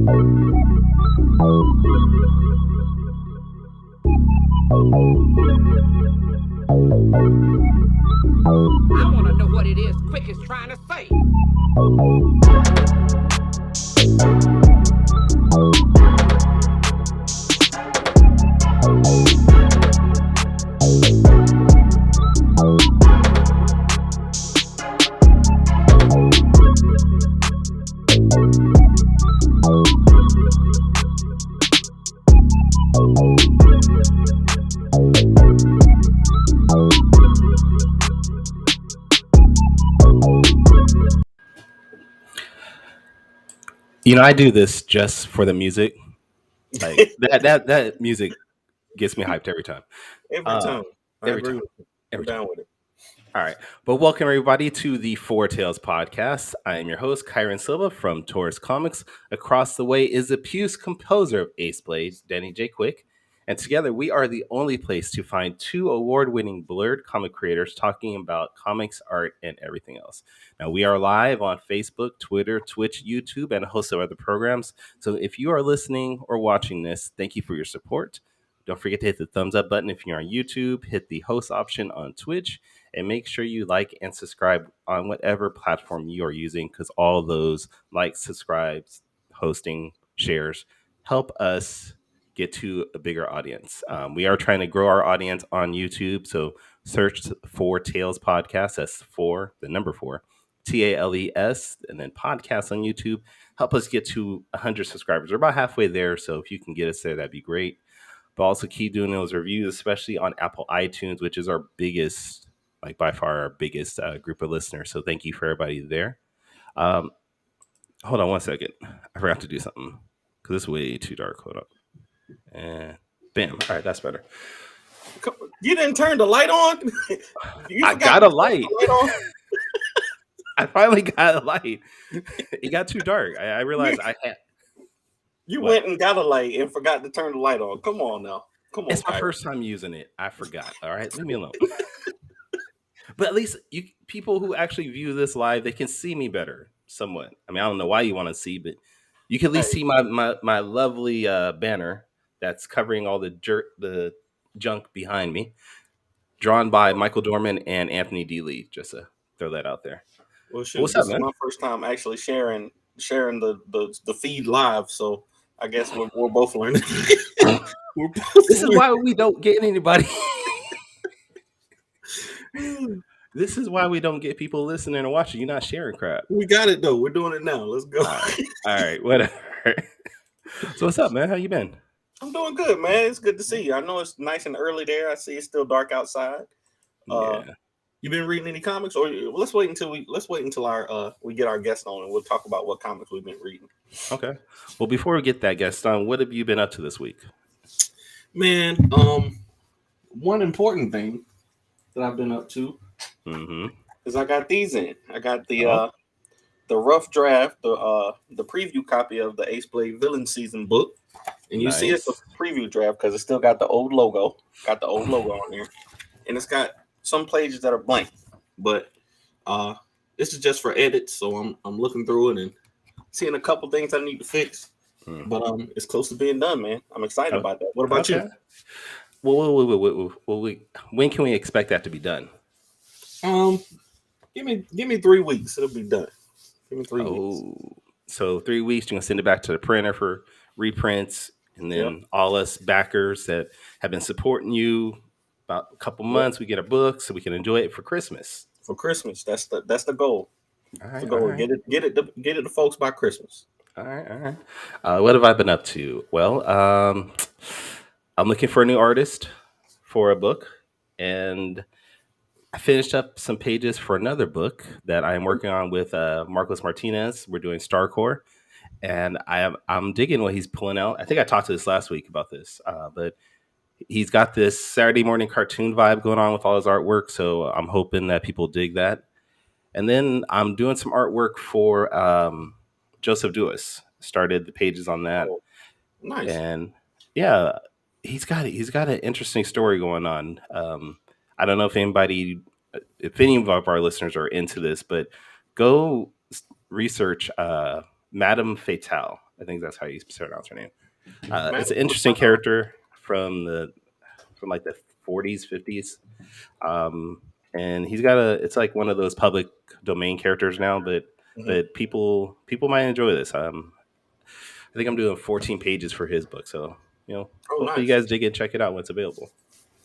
I want to know what it is Quick is trying to say. I do this just for the music. Like that music gets me hyped every time. Every time. I Every agree time. with you. Every I'm time. down with it. All right. But welcome everybody to the Four Tales podcast. I am your host, Kyrun Silva from Taurus Comics. Across the way is the Puce composer of Ace Blade, Danny J. Quick. And together we are the only place to find two award-winning blurred comic creators talking about comics, art, and everything else. Now we are live on Facebook, Twitter, Twitch, YouTube, and a host of other programs. So if you are listening or watching this, thank you for your support. Don't forget to hit the thumbs up button if you're on YouTube, hit the host option on Twitch, and make sure you like and subscribe on whatever platform you are using, because all those likes, subscribes, hosting, shares help us get to a bigger audience. We are trying to grow our audience on YouTube, so search for Tales Podcast. That's four, the number four, TALES, and then podcast on YouTube. Help us get to 100 subscribers. We're about halfway there, so if you can get us there, that'd be great. But also keep doing those reviews, especially on Apple iTunes, which is our biggest, like by far our biggest group of listeners. So thank you for everybody there. Hold on one second. I forgot to do something because it's way too dark. Hold up. And bam. All right, that's better. You didn't turn the light on? I got a light. I finally got a light. It got too dark. I realized I had. You went and got a light and forgot to turn the light on. Come on now. Come on. It's my first time using it. I forgot. All right, leave me alone. But at least people who actually view this live, they can see me better, somewhat. I mean, I don't know why you want to see, but you can at least see my lovely banner that's covering all the junk behind me, drawn by Michael Dorman and Anthony D. Lee. Just to throw that out there. Well, shoot, this is my first time actually sharing the feed live, so I guess we're both learning. This is why we don't get anybody. This is why we don't get people listening and watching. You're not sharing crap. We got it though. We're doing it now. Let's go. All right, whatever. So what's up, man? How you been? I'm doing good, man. It's good to see you. I know it's nice and early there. I see it's still dark outside. Yeah. You been reading any comics, or let's wait until we get our guest on, and we'll talk about what comics we've been reading. Okay. Well, before we get that guest on, what have you been up to this week? Man, one important thing that I've been up to is I got these in. I got the rough draft, the preview copy of the Ace Blade Villain Season book, and you see it's a preview draft because it still got the old logo. Got the old logo on there, and it's got some pages that are blank, but this is just for edits. So I'm looking through it and seeing a couple things I need to fix. But it's close to being done, man. I'm excited about that. What about you? Well, when can we expect that to be done? Give me 3 weeks. It'll be done. Give me 3 weeks. So 3 weeks, you're gonna send it back to the printer for reprints, and then all us backers that have been supporting you about a couple months, we get a book so we can enjoy it for Christmas. For Christmas, that's the goal. All right, the goal. Right. Get it to folks by Christmas. All right. What have I been up to? Well, I'm looking for a new artist for a book, and I finished up some pages for another book that I'm working on with Marcos Martinez. We're doing StarCore, and I'm digging what he's pulling out. I think I talked to this last week about this, but he's got this Saturday morning cartoon vibe going on with all his artwork, so I'm hoping that people dig that. And then I'm doing some artwork for Joseph Duas. Started the pages on that. Oh, nice. And yeah, he's got an interesting story going on. I don't know if any of our listeners are into this, but go research Madame Fatale. I think that's how you pronounce her name. It's an interesting character from like the 40s, 50s. And he's got it's like one of those public domain characters now, but people might enjoy this. I think I'm doing 14 pages for his book, so hopefully you guys dig it, check it out when it's available.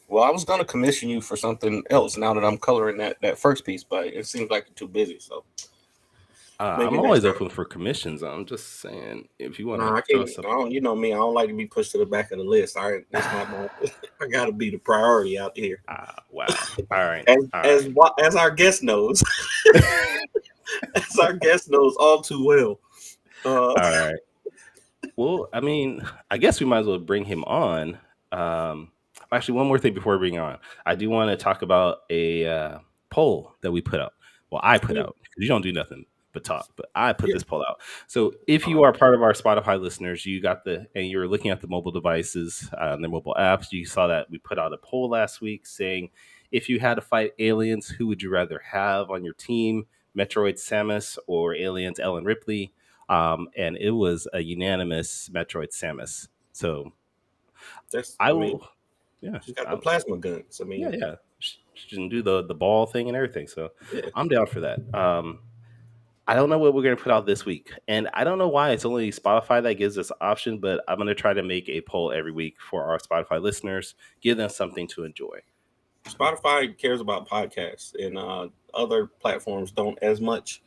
Well, I was gonna commission you for something else now that I'm coloring that first piece, but it seems like you're too busy. So I'm always open for commissions. I'm just saying, if you want to, I can't. You know me. I don't like to be pushed to the back of the list. I got to be the priority out here. Wow. All right. As our guest knows, all too well. All right. Well, I mean, I guess we might as well bring him on. Actually, one more thing before we bring him on. I do want to talk about a poll that we put up. Well, I put out, because you don't do nothing but talk, but I put this poll out. So if you are part of our Spotify listeners, and you're looking at the mobile devices, the mobile apps, you saw that we put out a poll last week saying, if you had to fight aliens, who would you rather have on your team, Metroid Samus or aliens Ellen Ripley? And it was a unanimous Metroid Samus. So she's got the plasma guns. I mean, yeah. She didn't do the ball thing and everything. So I'm down for that. I don't know what we're going to put out this week. And I don't know why it's only Spotify that gives us an option, but I'm going to try to make a poll every week for our Spotify listeners, give them something to enjoy. Spotify cares about podcasts, and other platforms don't as much.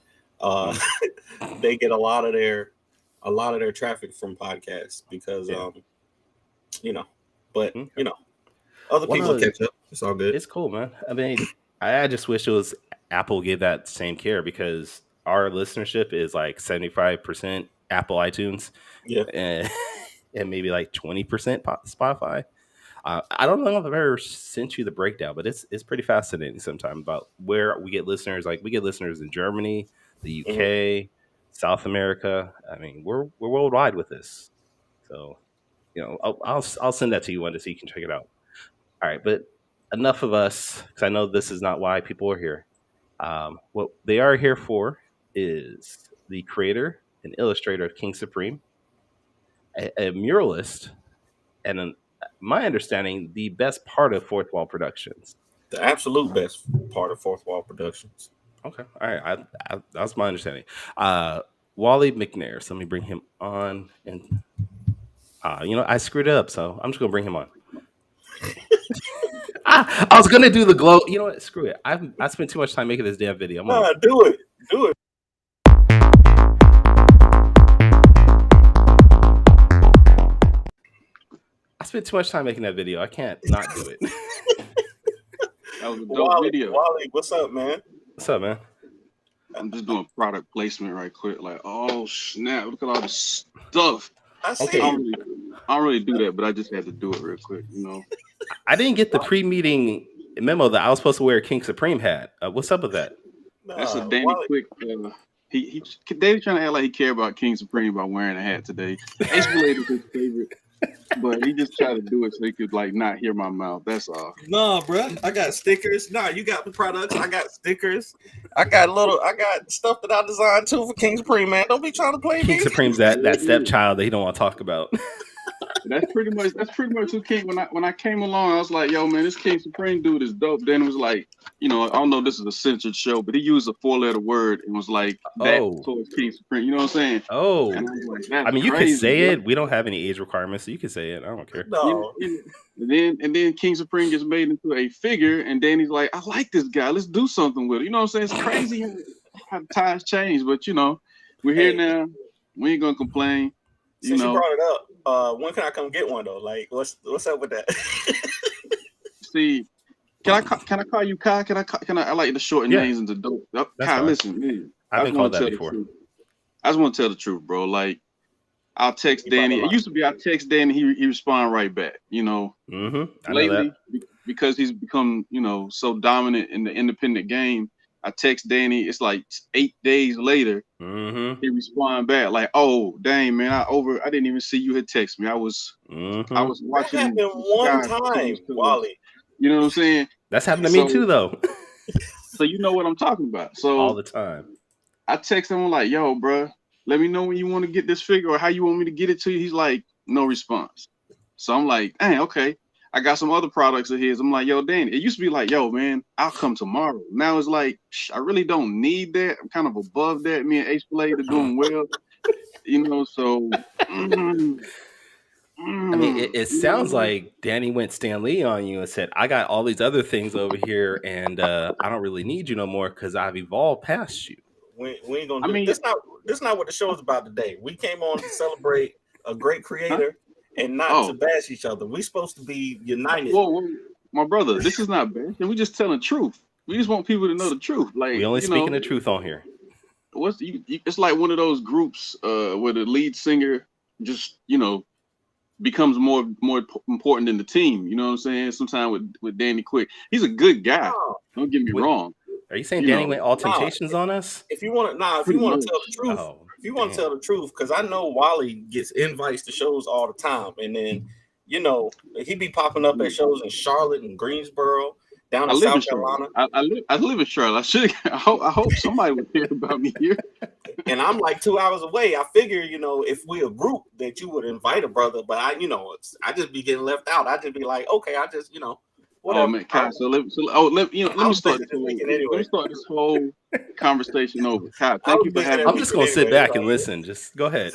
They get a lot of their traffic from podcasts because other people catch up. It's all good. It's cool, man. I mean, I just wish it was Apple gave that same care, because our listenership is like 75% Apple iTunes, and maybe like 20% Spotify. I don't know if I've ever sent you the breakdown, but it's pretty fascinating sometimes about where we get listeners. Like, we get listeners in Germany, the UK, South America. I mean, we're worldwide with this. So, I'll send that to you one day so you can check it out. All right, but enough of us, because I know this is not why people are here. What they are here for is the creator and illustrator of King Supreme, a muralist, and my understanding, the best part of Fourth Wall Productions. The absolute best part of Fourth Wall Productions. Okay, all right, that's my understanding. Wolly McNair. So let me bring him on, and I screwed it up, so I'm just gonna bring him on. I was gonna do the glow. You know what? Screw it. I spent too much time making this damn video. Do it. I spent too much time making that video. I can't not do it. That was a dope video. Wolly, what's up, man? What's up, man? I'm just doing product placement right quick. Like, oh snap! Look at all this stuff. I see. I don't really do that, but I just had to do it real quick. I didn't get the pre-meeting memo that I was supposed to wear a King Supreme hat. What's up with that? That's a Danny quick. Danny trying to act like he care about King Supreme by wearing a hat today. Ace related his favorite, but he just tried to do it so he could not hear my mouth. That's all. Nah, bro, I got stickers. Nah, you got the products. I got stickers. I got stuff that I designed too for King Supreme, man. Don't be trying to play King me. Supreme's that stepchild that he don't want to talk about. That's pretty much who King. When I came along, I was like, "Yo, man, this King Supreme dude is dope." Then it was like, I don't know, this is a censored show, but he used a 4-letter word and was like, "That towards King Supreme." You know what I'm saying? Oh, and I was like, I mean, you crazy, can say it. We don't have any age requirements, so you can say it. I don't care. No. And then King Supreme gets made into a figure, and Danny's like, "I like this guy. Let's do something with it." You know what I'm saying? It's crazy how times change, but we're here now. We ain't gonna complain. Since you brought it up, when can I come get one though? Like, what's up with that? See, can I call you Kai? Can I? I like the shorten names into dope. Kai, listen, man. I've been called that before. I just want to tell the truth, bro. Like, I'll text Danny. It used to be I text Danny, he respond right back. Lately, because he's become so dominant in the independent game. I text Danny. It's like 8 days later. He respond back like, "Oh, dang, man! I didn't even see you had text me. I was watching." That happened one time, Wolly. You know what I'm saying? That's happened to me too, though. So you know what I'm talking about. So all the time. I text him like, "Yo, bro, let me know when you want to get this figure or how you want me to get it to you. He's like, no response. So I'm like, dang, okay. I got some other products of his. I'm like, yo, Danny, it used to be like, yo, man, I'll come tomorrow. Now it's like, I really don't need that. I'm kind of above that. Me and Ace Blade are doing well, so. I mean, it sounds like Danny went Stan Lee on you and said, I got all these other things over here, and I don't really need you no more because I've evolved past you. We ain't going to do it. This not what the show is about today. We came on to celebrate a great creator and not to bash each other. We're supposed to be united. Whoa, my brother, this is not bashing. We just telling the truth. We just want people to know the truth. Like, we only speaking the truth on here. It's like one of those groups where the lead singer just, becomes more important than the team. You know what I'm saying? Sometimes with Danny Quick, he's a good guy. Don't get me wrong. Are you saying Danny went all Temptations on us? If you want to tell the truth, tell the truth, because I know Wolly gets invites to shows all the time, and then he be popping up at shows in Charlotte and Greensboro, down in South Carolina. I live in Charlotte. I hope somebody would hear about me here. And I'm like 2 hours away. I figure, if we a group that you would invite a brother, but I just be getting left out. I just be like, okay, I just, whatever. Oh man, Kai, let me start this whole conversation over. Kai, thank you for having me. I'm just gonna sit back and listen. Just go ahead.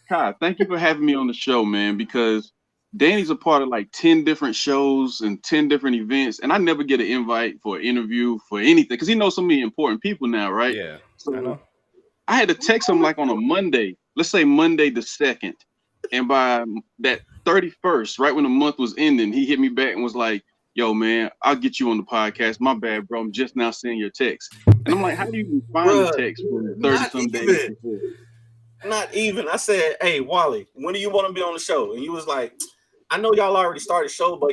Kai, thank you for having me on the show, man, because Danny's a part of like 10 different shows and 10 different events, and I never get an invite for an interview for anything because he knows so many important people now, right? Yeah. So I know. I had to text him like on a Monday, let's say Monday the 2nd, and by that 31st, right when the month was ending, he hit me back and was like, yo, man, I'll get you on the podcast. My bad, bro. I'm just now seeing your text. And I'm like, how do you even find the text for 30-some days before? Not even. I said, hey, Wolly, when do you want to be on the show? And he was like, I know y'all already started the show, but,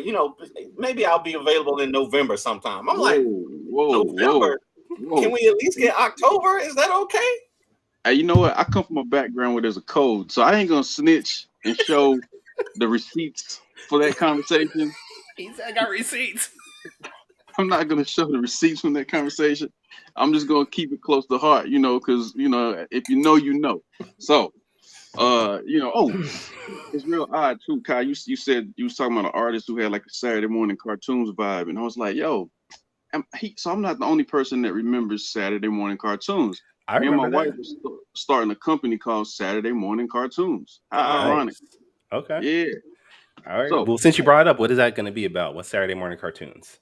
maybe I'll be available in November sometime. I'm like, November? Whoa. Can we at least get October? Is that okay? Hey, you know what? I come from a background where there's a code, so I ain't going to snitch and show the receipts for that conversation. He said I got receipts. I'm not going to show the receipts from that conversation. I'm just going to keep it close to heart, because, if you know. So, it's real odd too, Kai. You said you was talking about an artist who had like a Saturday morning cartoons vibe, and I was like, yo, so I'm not the only person that remembers Saturday morning cartoons. Me and my wife was starting a company called Saturday Morning Cartoons. How ironic. Okay. Yeah. All right. So, well, since you brought it up, what is that going to be about? What's Saturday Morning Cartoons?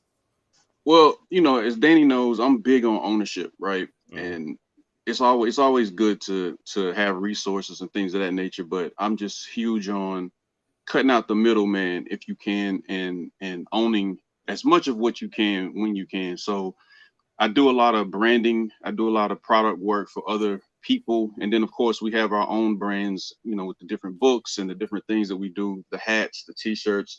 Well, as Danny knows, I'm big on ownership, right? And it's always good to have resources and things of that nature, but I'm just huge on cutting out the middleman if you can, and owning as much of what you can when you can. So I do a lot of branding. I do a lot of product work for other people. And then, of course, we have our own brands, with the different books and the different things that we do, the hats, the T-shirts.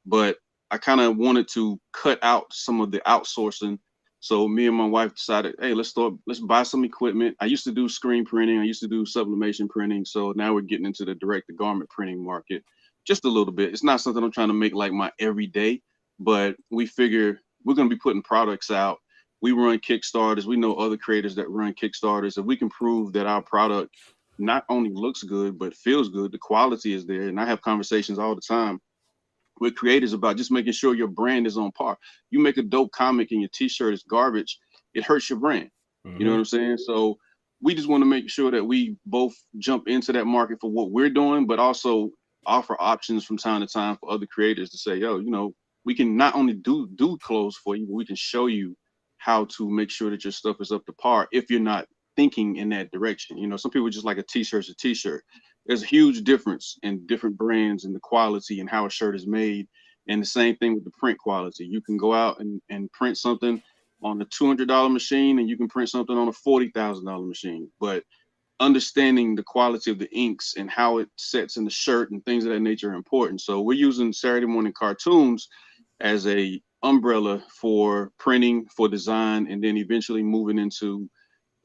But I kind of wanted to cut out some of the outsourcing. So me and my wife decided, hey, let's buy some equipment. I used to do screen printing. I used to do sublimation printing. So now we're getting into the direct-to-garment printing market just a little bit. It's not something I'm trying to make like my everyday, but we figure we're going to be putting products out. We run Kickstarters. We know other creators that run Kickstarters. If we can prove that our product not only looks good, but feels good, the quality is there. And I have conversations all the time with creators about just making sure your brand is on par. You make a dope comic and your T-shirt is garbage, it hurts your brand. Mm-hmm. You know what I'm saying? So we just want to make sure that we both jump into that market for what we're doing, but also offer options from time to time for other creators to say, yo, we can not only do clothes for you, but we can show you how to make sure that your stuff is up to par if you're not thinking in that direction. Some people just like a T-shirt's a T-shirt. There's a huge difference in different brands and the quality and how a shirt is made. And the same thing with the print quality. You can go out and print something on a $200 machine, and you can print something on a $40,000 machine. But understanding the quality of the inks and how it sets in the shirt and things of that nature are important. So we're using Saturday Morning Cartoons as a umbrella for printing, for design, and then eventually moving into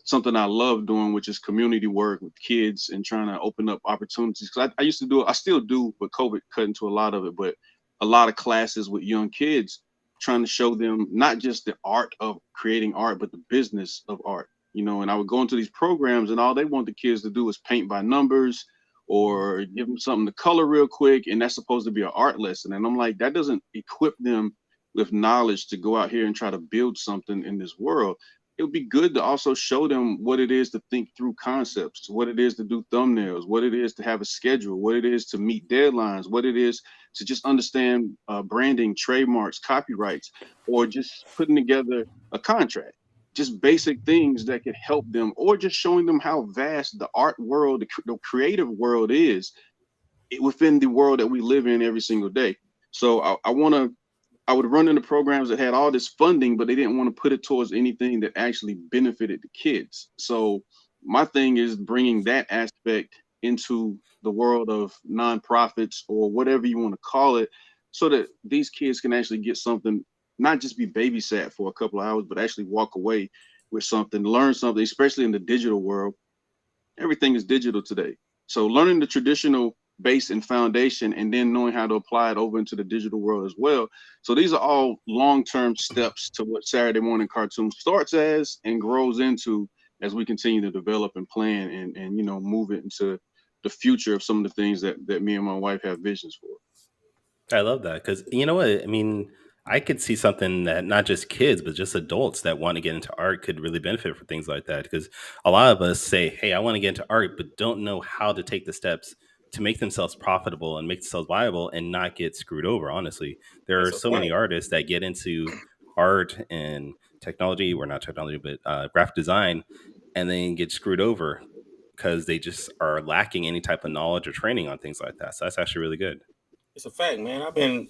something I love doing, which is community work with kids and trying to open up opportunities. Because I used to do it, I still do, but COVID cut into a lot of it, but a lot of classes with young kids, trying to show them not just the art of creating art, but the business of art. you know, and I would go into these programs and all they want the kids to do is paint by numbers or give them something to color real quick. And that's supposed to be an art lesson. And I'm like, that doesn't equip them with knowledge to go out here and try to build something in this world. It would be good to also show them what it is to think through concepts, what it is to do thumbnails, what it is to have a schedule, what it is to meet deadlines, what it is to just understand branding, trademarks, copyrights, or just putting together a contract. Just basic things that could help them, or just showing them how vast the art world, the creative world is within the world that we live in every single day. So I would run into programs that had all this funding, but they didn't want to put it towards anything that actually benefited the kids. So my thing is bringing that aspect into the world of nonprofits or whatever you want to call it, so that these kids can actually get something, not just be babysat for a couple of hours, but actually walk away with something, learn something, especially in the digital world. Everything is digital today. So learning the traditional base and foundation, and then knowing how to apply it over into the digital world as well. So these are all long-term steps to what Saturday Morning Cartoon starts as and grows into as we continue to develop and plan and you know, move it into the future of some of the things that me and my wife have visions for. I love that, because you know what? I mean, I could see something that not just kids, but just adults that want to get into art could really benefit from things like that. Because a lot of us say, hey, I want to get into art, but don't know how to take the steps to make themselves profitable and make themselves viable and not get screwed over. Honestly, there are so many artists that get into art and technology, or not technology, but graphic design, and then get screwed over because they just are lacking any type of knowledge or training on things like that. So that's actually really good. It's a fact, man.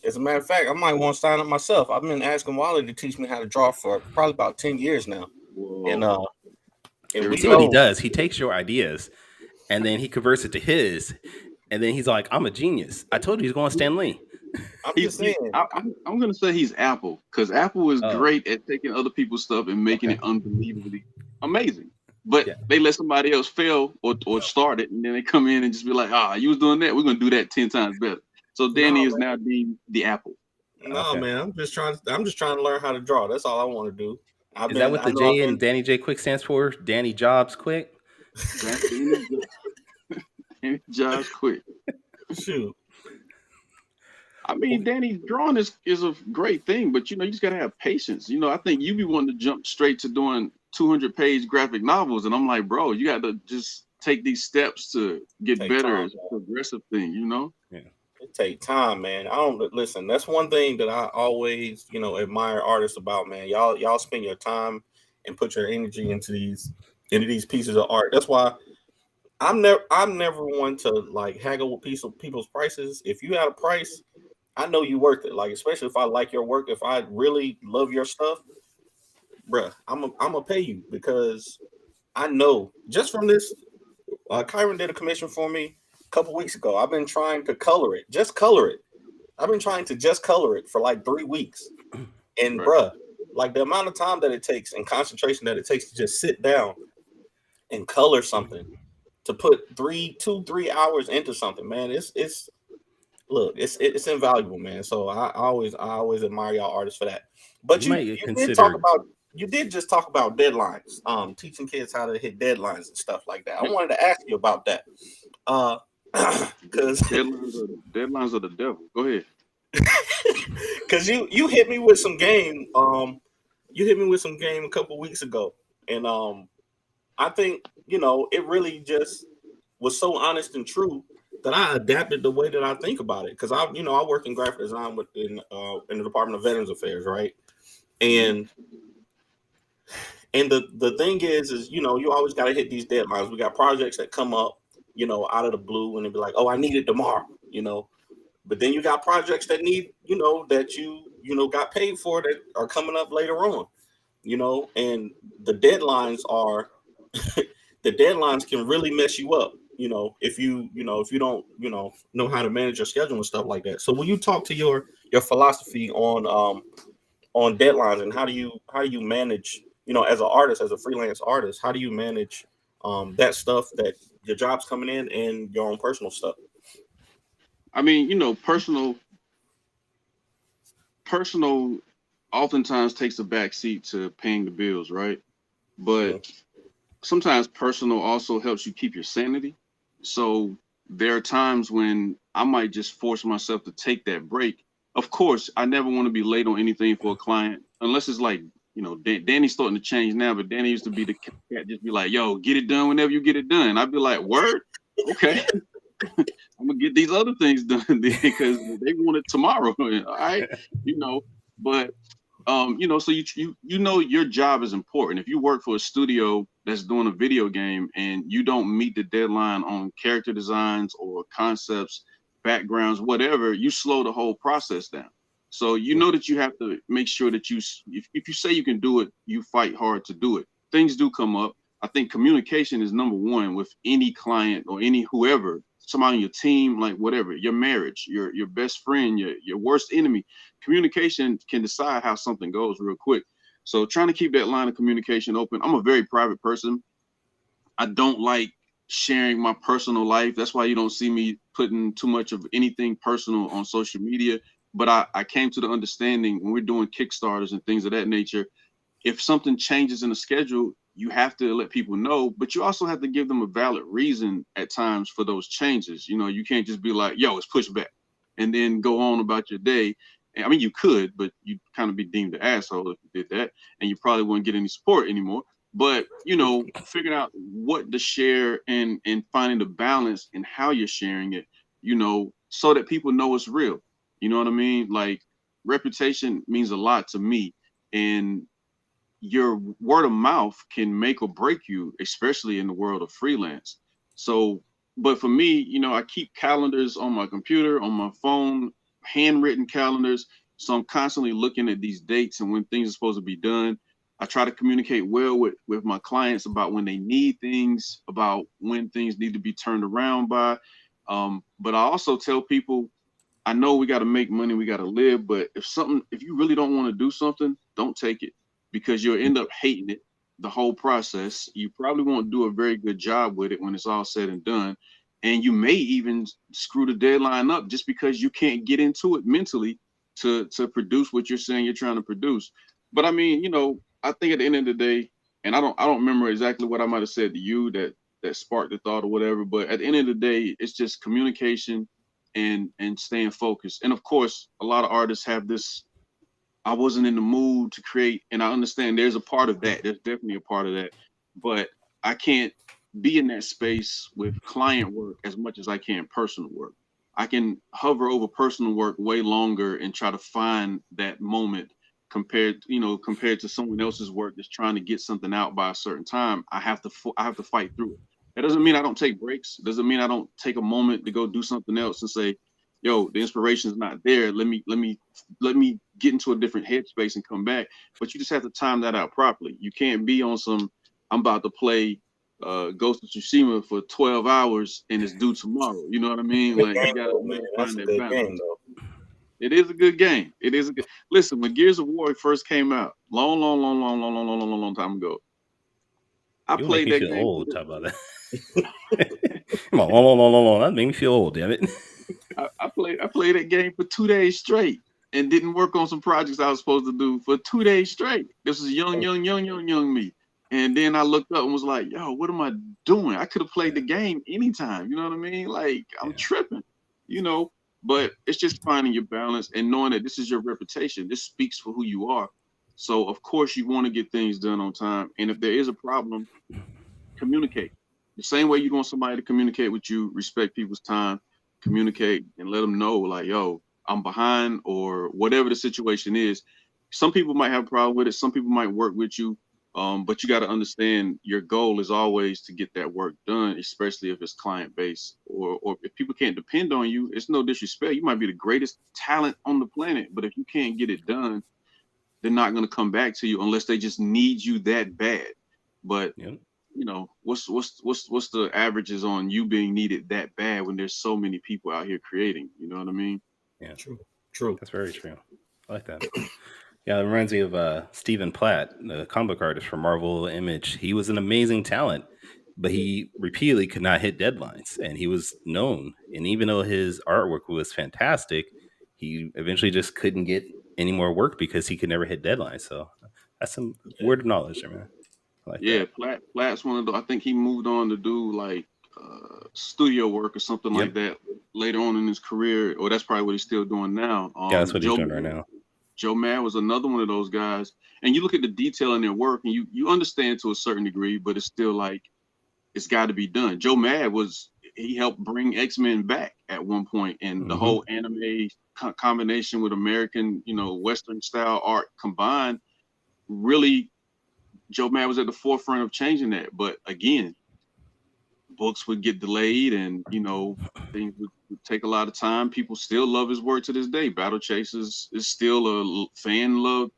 As a matter of fact, I might want to sign up myself. I've been asking Wally to teach me how to draw for probably about 10 years now. Whoa. And we see what he does. He takes your ideas and then he converts it to his. And then he's like, I'm a genius. I told you he's going Stan Lee. I'm going to say he's Apple, because Apple is great at taking other people's stuff and making it unbelievably amazing. But they let somebody else fail or start it, and then they come in and just be like, you was doing that. We're going to do that 10 times better. So Danny is now the Apple. No, man. I'm just trying to learn how to draw. That's all I want to do. Is that what the J in Danny J Quick stands for? Danny Jobs Quick? Danny Jobs Quick. Shoot. I mean, Danny, drawing is a great thing, but you know, you just gotta have patience. You know, I think you be wanting to jump straight to doing 200-page graphic novels, and I'm like, bro, you got to just take these steps to get better. It's a progressive thing, you know. Yeah. It takes time, man. I don't listen. That's one thing that I always, you know, admire artists about, man. Y'all spend your time and put your energy into these pieces of art. That's why I'm never one to like haggle with people's prices. If you had a price, I know you worth it. Like, especially if I like your work, if I really love your stuff, bruh, I'm gonna pay you, because I know just from this. Kyrun did a commission for me a couple weeks ago. I've been trying to color it. I've been trying to just color it for like 3 weeks. And bruh, like the amount of time that it takes and concentration that it takes to just sit down and color something, to put 3 hours into something, man, it's invaluable, man. So I always admire y'all artists for that. But you did just talk about deadlines, teaching kids how to hit deadlines and stuff like that. I wanted to ask you about that. Because deadlines are the devil. Go ahead. Because you hit me with some game. You hit me with some game a couple weeks ago, and I think, you know, it really just was so honest and true that I adapted the way that I think about it. Because I work in graphic design in the Department of Veterans Affairs, right? And the thing is, you know, you always got to hit these deadlines. We got projects that come up, you know, out of the blue, and they be like, oh, I need it tomorrow, you know. But then you got projects that need, you know, that you got paid for, that are coming up later on, you know. And the deadlines can really mess you up, you know, if you don't, know how to manage your schedule and stuff like that. So will you talk to your philosophy on deadlines, and how do you manage, you know, as an artist, as a freelance artist, how do you manage that stuff, that your job's coming in, and your own personal stuff? I mean, you know, personal oftentimes takes a back seat to paying the bills, right? But sometimes personal also helps you keep your sanity. So there are times when I might just force myself to take that break. Of course, I never want to be late on anything for a client, unless it's like, Danny's starting to change now, but Danny used to be the cat, just be like, yo, get it done whenever you get it done. I'd be like, word? Okay. I'm gonna get these other things done because they want it tomorrow. All right, but so you know your job is important. If you work for a studio that's doing a video game and you don't meet the deadline on character designs or concepts, backgrounds, whatever, you slow the whole process down. So you know that you have to make sure that if you say you can do it, you fight hard to do it. Things do come up. I think communication is number one with any client or any whoever, somebody on your team, like whatever, your marriage, your best friend, your worst enemy. Communication can decide how something goes real quick. So trying to keep that line of communication open. I'm a very private person. I don't like sharing my personal life. That's why you don't see me putting too much of anything personal on social media. But I came to the understanding when we're doing Kickstarters and things of that nature, if something changes in the schedule, you have to let people know, but you also have to give them a valid reason at times for those changes. You can't just be like, yo, it's pushed back and then go on about your day. I mean, you could, but you'd kind of be deemed an asshole if you did that, and you probably wouldn't get any support anymore. But, figuring out what to share and finding the balance in how you're sharing it, so that people know it's real. You know what I mean? Like, reputation means a lot to me. And your word of mouth can make or break you, especially in the world of freelance. So, but for me, I keep calendars on my computer, on my phone, handwritten calendars. So I'm constantly looking at these dates and when things are supposed to be done. I try to communicate well with my clients about when they need things, about when things need to be turned around by. But I also tell people, I know we got to make money, we got to live, but if you really don't want to do something, don't take it, because you'll end up hating it the whole process. You probably won't do a very good job with it when it's all said and done. And you may even screw the deadline up just because you can't get into it mentally to produce what you're saying you're trying to produce. But I mean, I think at the end of the day, and I don't remember exactly what I might have said to you that sparked the thought or whatever, but at the end of the day, it's just communication and staying focused. And of course, a lot of artists have this, I wasn't in the mood to create, and I understand there's a part of that. There's definitely a part of that, but I can't be in that space with client work as much as I can personal work. I can hover over personal work way longer and try to find that moment compared to someone else's work that's trying to get something out by a certain time. I have to fight through it. That doesn't mean I don't take breaks. It doesn't mean I don't take a moment to go do something else and say, yo, the inspiration's not there. Let me get into a different headspace and come back. But you just have to time that out properly. You can't be on some, I'm about to play Ghost of Tsushima for 12 hours and it's due tomorrow. You know what I mean? Like, you gotta find that balance. It is a good game. It is a good. Listen, when Gears of War first came out, long time ago, I played that game. Old. Talk about that. Come on, long. That made me feel old. Damn it. I played that game for 2 days straight and didn't work on some projects I was supposed to do for 2 days straight. This was young me. And then I looked up and was like, yo, what am I doing? I could have played the game anytime. You know what I mean? Like, I'm tripping, but it's just finding your balance and knowing that this is your reputation. This speaks for who you are. So, of course, you want to get things done on time. And if there is a problem, communicate. The same way you want somebody to communicate with you, respect people's time, communicate and let them know, like, yo, I'm behind or whatever the situation is. Some people might have a problem with it. Some people might work with you. But you got to understand your goal is always to get that work done, especially if it's client based or if people can't depend on you. It's no disrespect. You might be the greatest talent on the planet, but if you can't get it done, they're not going to come back to you unless they just need you that bad. But what's the averages on you being needed that bad when there's so many people out here creating? You know what I mean? Yeah, true. That's very true. I like that. Yeah, it reminds me of Stephen Platt, the comic book artist from Marvel Image. He was an amazing talent, but he repeatedly could not hit deadlines, and he was known. And even though his artwork was fantastic, he eventually just couldn't get any more work because he could never hit deadlines. So that's some word of knowledge there, man. Like yeah, that. Platt's one of the. I think he moved on to do like studio work or something like that later on in his career, or that's probably what he's still doing now. Yeah, that's what he's doing right now. Joe Mad was another one of those guys, and you look at the detail in their work, and you understand to a certain degree, but it's still like it's got to be done. Joe Mad he helped bring X-Men back at one point, and the whole anime combination with American, Western style art combined, really, Joe Mad was at the forefront of changing that. But again, books would get delayed, and things would take a lot of time. People still love his work to this day. Battle Chasers is still a fan loved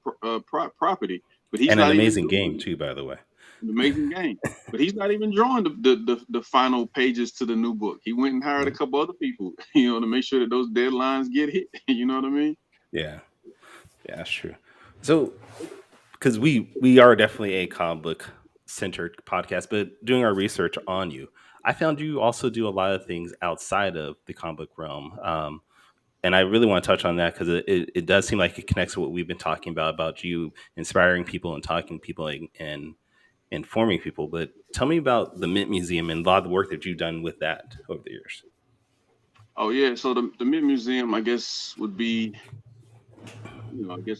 property, but he's not an amazing game too, by the way. An amazing game, but he's not even drawing the final pages to the new book. He went and hired a couple other people, to make sure that those deadlines get hit. You know what I mean? Yeah, that's true. So, because we are definitely a comic book centered podcast, but doing our research on you, I found you also do a lot of things outside of the comic book realm. And I really want to touch on that because it does seem like it connects to what we've been talking about you inspiring people and talking to people and informing people. But tell me about the Mint Museum and a lot of the work that you've done with that over the years. Oh yeah, so the Mint Museum, I guess, would be,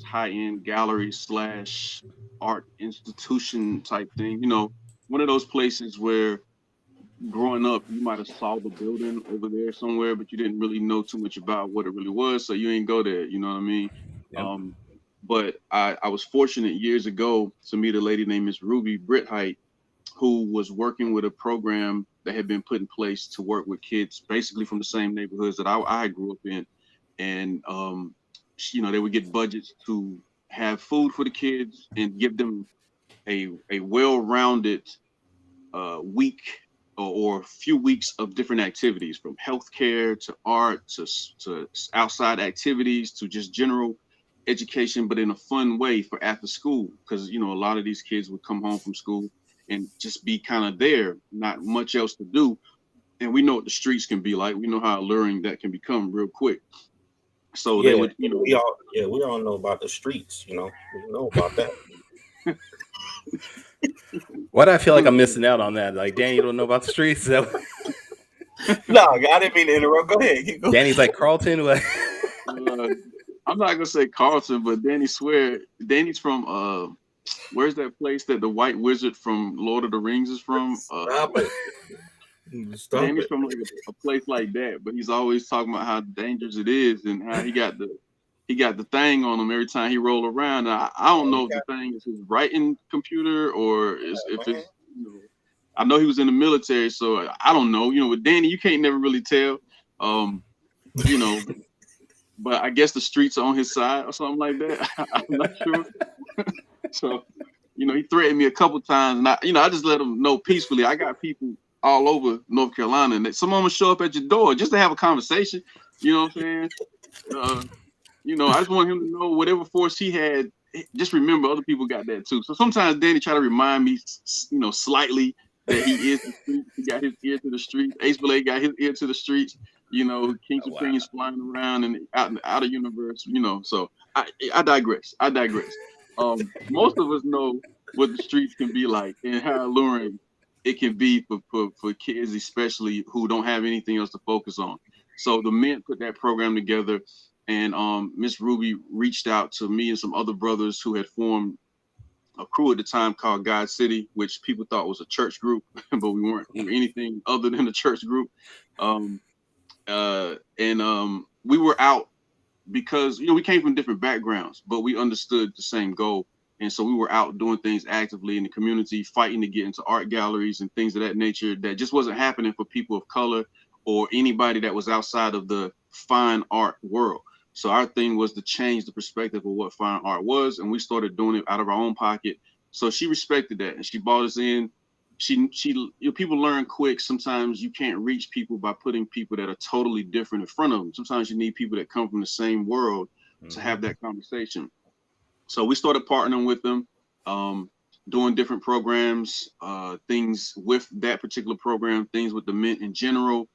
high-end gallery / art institution type thing. One of those places where growing up, you might have saw the building over there somewhere, but you didn't really know too much about what it really was, so you ain't go there. You know what I mean? Yep. But I was fortunate years ago to meet a lady named Miss Ruby Brittheight, who was working with a program that had been put in place to work with kids basically from the same neighborhoods that I grew up in. And, they would get budgets to have food for the kids and give them a well-rounded week or a few weeks of different activities, from healthcare to art to outside activities to just general education, but in a fun way for after school. Because, a lot of these kids would come home from school and just be kind of there, not much else to do. And we know what the streets can be like. We know how alluring that can become real quick. So they would, we all know about the streets, we know about that. Why do I feel like I'm missing out on that? Like, Danny, you don't know about the streets? No, I didn't mean to interrupt. Go ahead. Danny's like Carlton. I'm not gonna say Carlton, but Danny's from where's that place that the White Wizard from Lord of the Rings is from? Stop it. Danny's from like a place like that, but he's always talking about how dangerous it is and how he got the thing on him every time he roll around. I don't know if the thing is his writing computer or if it's. I know he was in the military, so I don't know. With Danny, you can't never really tell. But I guess the streets are on his side or something like that. I'm not sure. So, he threatened me a couple times, and I just let him know peacefully. I got people all over North Carolina, and some of them will show up at your door just to have a conversation. You know what I'm saying? I just want him to know whatever force he had, just remember other people got that too. So sometimes Danny try to remind me, slightly that he is the street. He got his ear to the streets. Ace Blade got his ear to the streets. King's of Queens flying around and out of universe. So I digress. Most of us know what the streets can be like and how alluring it can be for kids, especially who don't have anything else to focus on. So the Mint put that program together, and Miss Ruby reached out to me and some other brothers who had formed a crew at the time called God City, which people thought was a church group, but we weren't. We were anything other than a church group. We were out because we came from different backgrounds, but we understood the same goal. And so we were out doing things actively in the community, fighting to get into art galleries and things of that nature that just wasn't happening for people of color or anybody that was outside of the fine art world. So our thing was to change the perspective of what fine art was, and we started doing it out of our own pocket. So she respected that, and she brought us in. People learn quick. Sometimes you can't reach people by putting people that are totally different in front of them. Sometimes you need people that come from the same world to have that conversation. So we started partnering with them, doing different programs, things with that particular program, things with the Mint in general.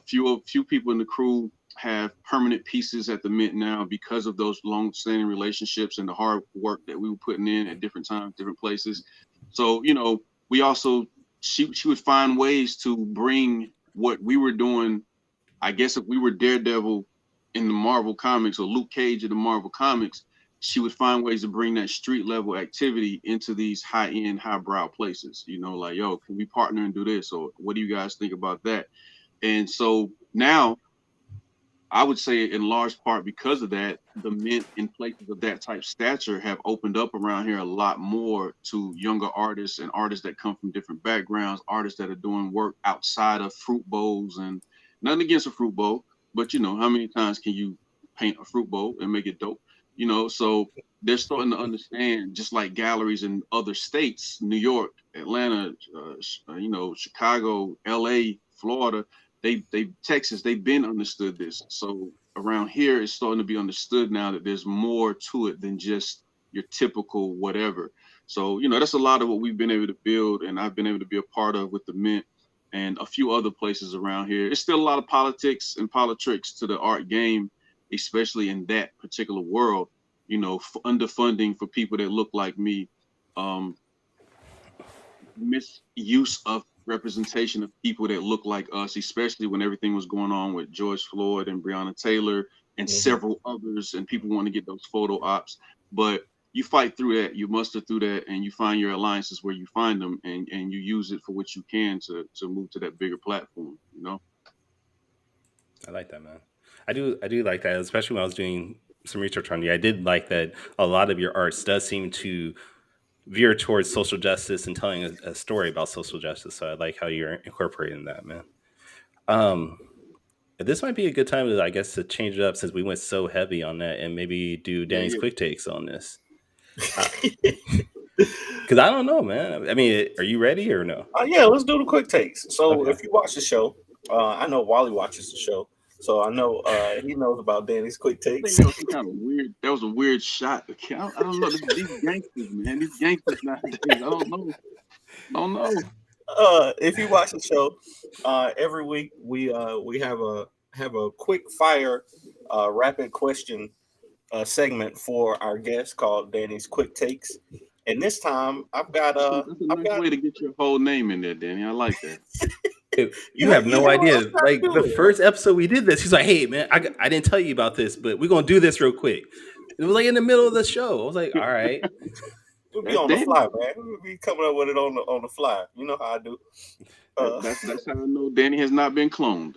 Few people in the crew have permanent pieces at the Mint now because of those long-standing relationships and the hard work that we were putting in at different times, different places. So, you know, we also she would find ways to bring what we were doing. I guess if we were Daredevil in the Marvel comics or Luke Cage in the Marvel comics, she would find ways to bring that street level activity into these high end, highbrow places. You know, like, yo, can we partner and do this? Or what do you guys think about that? And so now, I would say in large part because of that, the mint in places of that type stature have opened up around here a lot more to younger artists and artists that come from different backgrounds, artists that are doing work outside of fruit bowls. And nothing against a fruit bowl, but you know, how many times can you paint a fruit bowl and make it dope? You know, so they're starting to understand, just like galleries in other states, New York, Atlanta, you know, Chicago, LA, Florida, they Texas, they've been understood this. So around here, it's starting to be understood now that there's more to it than just your typical whatever. So, you know, that's a lot of what we've been able to build, and I've been able to be a part of with the Mint and a few other places around here. It's still a lot of politics and politics to the art game, especially in that particular world. You know, underfunding for people that look like me, misuse of representation of people that look like us, especially when everything was going on with George Floyd and Breonna Taylor and several others, and people want to get those photo ops. But you fight through that, you muster through that, and you find your alliances where you find them, and you use it for what you can to move to that bigger platform, you know? I like that, man. I do like that, especially when I was doing some research on you. I did like that a lot of your arts does seem to veer towards social justice and telling a story about social justice. So I like how you're incorporating that, man. This might be a good time to, I guess, to change it up since we went so heavy on that, and maybe do Danny's quick takes on this. Because I don't know, man. I mean, are you ready or no? Yeah, let's do the quick takes. So if you watch the show, I know Wally watches the show, so I know he knows about Danny's quick takes. That was kind of weird. That was a weird shot. I don't know. These gangsters, man. These gangsters nowadays. I don't know. If you watch the show, every week we have a quick fire rapid question segment for our guest called Danny's Quick Takes. And this time I've got that's a nice way to get your whole name in there, Danny. I like that. You have no idea. Like the first episode we did this, he's like, "Hey, man, I didn't tell you about this, but we're gonna do this real quick." It was like in the middle of the show. I was like, "All right." We'll be on the fly, man. We'll be coming up with it on the fly. You know how I do. That's how I know Danny has not been cloned.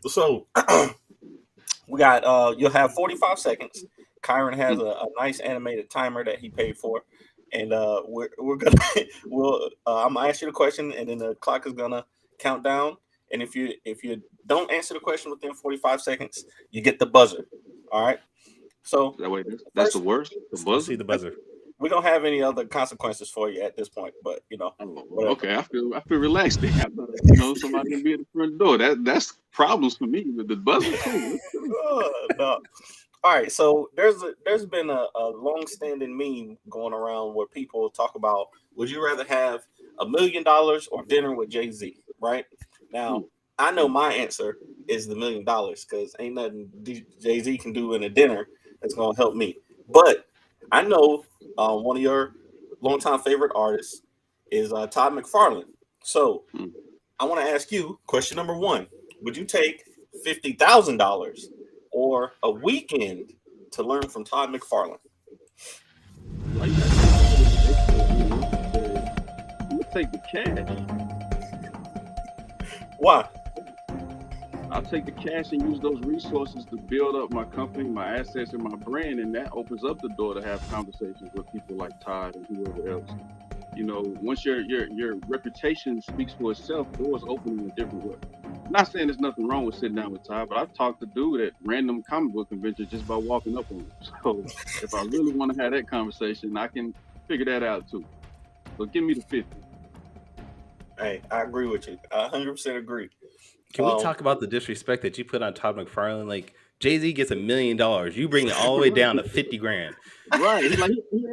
So we got you'll have 45 seconds. Kyrun has a nice animated timer that he paid for, and we're gonna I'm gonna ask you the question, and then the clock is gonna count down. And if you don't answer the question within 45 seconds, you get the buzzer. All right. So that's the worst. The buzzer. See the buzzer. We don't have any other consequences for you at this point, but you know. Okay, I feel relaxed. You know, somebody can be at the front door. That's problems for me. But the buzzer, cool. No. All right, so there's been a long-standing meme going around where people talk about, would you rather have $1 million or dinner with Jay-Z? Right now, I know my answer is the $1 million because ain't nothing Jay-Z can do in a dinner that's gonna help me. But I know one of your longtime favorite artists is Todd McFarlane. So I want to ask you question number one: would you take $50,000 or a weekend to learn from Todd McFarlane? I'm gonna take the cash. Why? I'll take the cash and use those resources to build up my company, my assets, and my brand, and that opens up the door to have conversations with people like Todd and whoever else. You know, once your reputation speaks for itself, doors open in a different way. I'm not saying there's nothing wrong with sitting down with Todd, but I've talked to dude at random comic book conventions just by walking up on him. So if I really want to have that conversation, I can figure that out too. But give me the 50. Hey, I agree with you. I 100% agree. Can we talk about the disrespect that you put on Todd McFarlane? Like, Jay-Z gets $1 million. You bring it all the way down to $50,000. Right.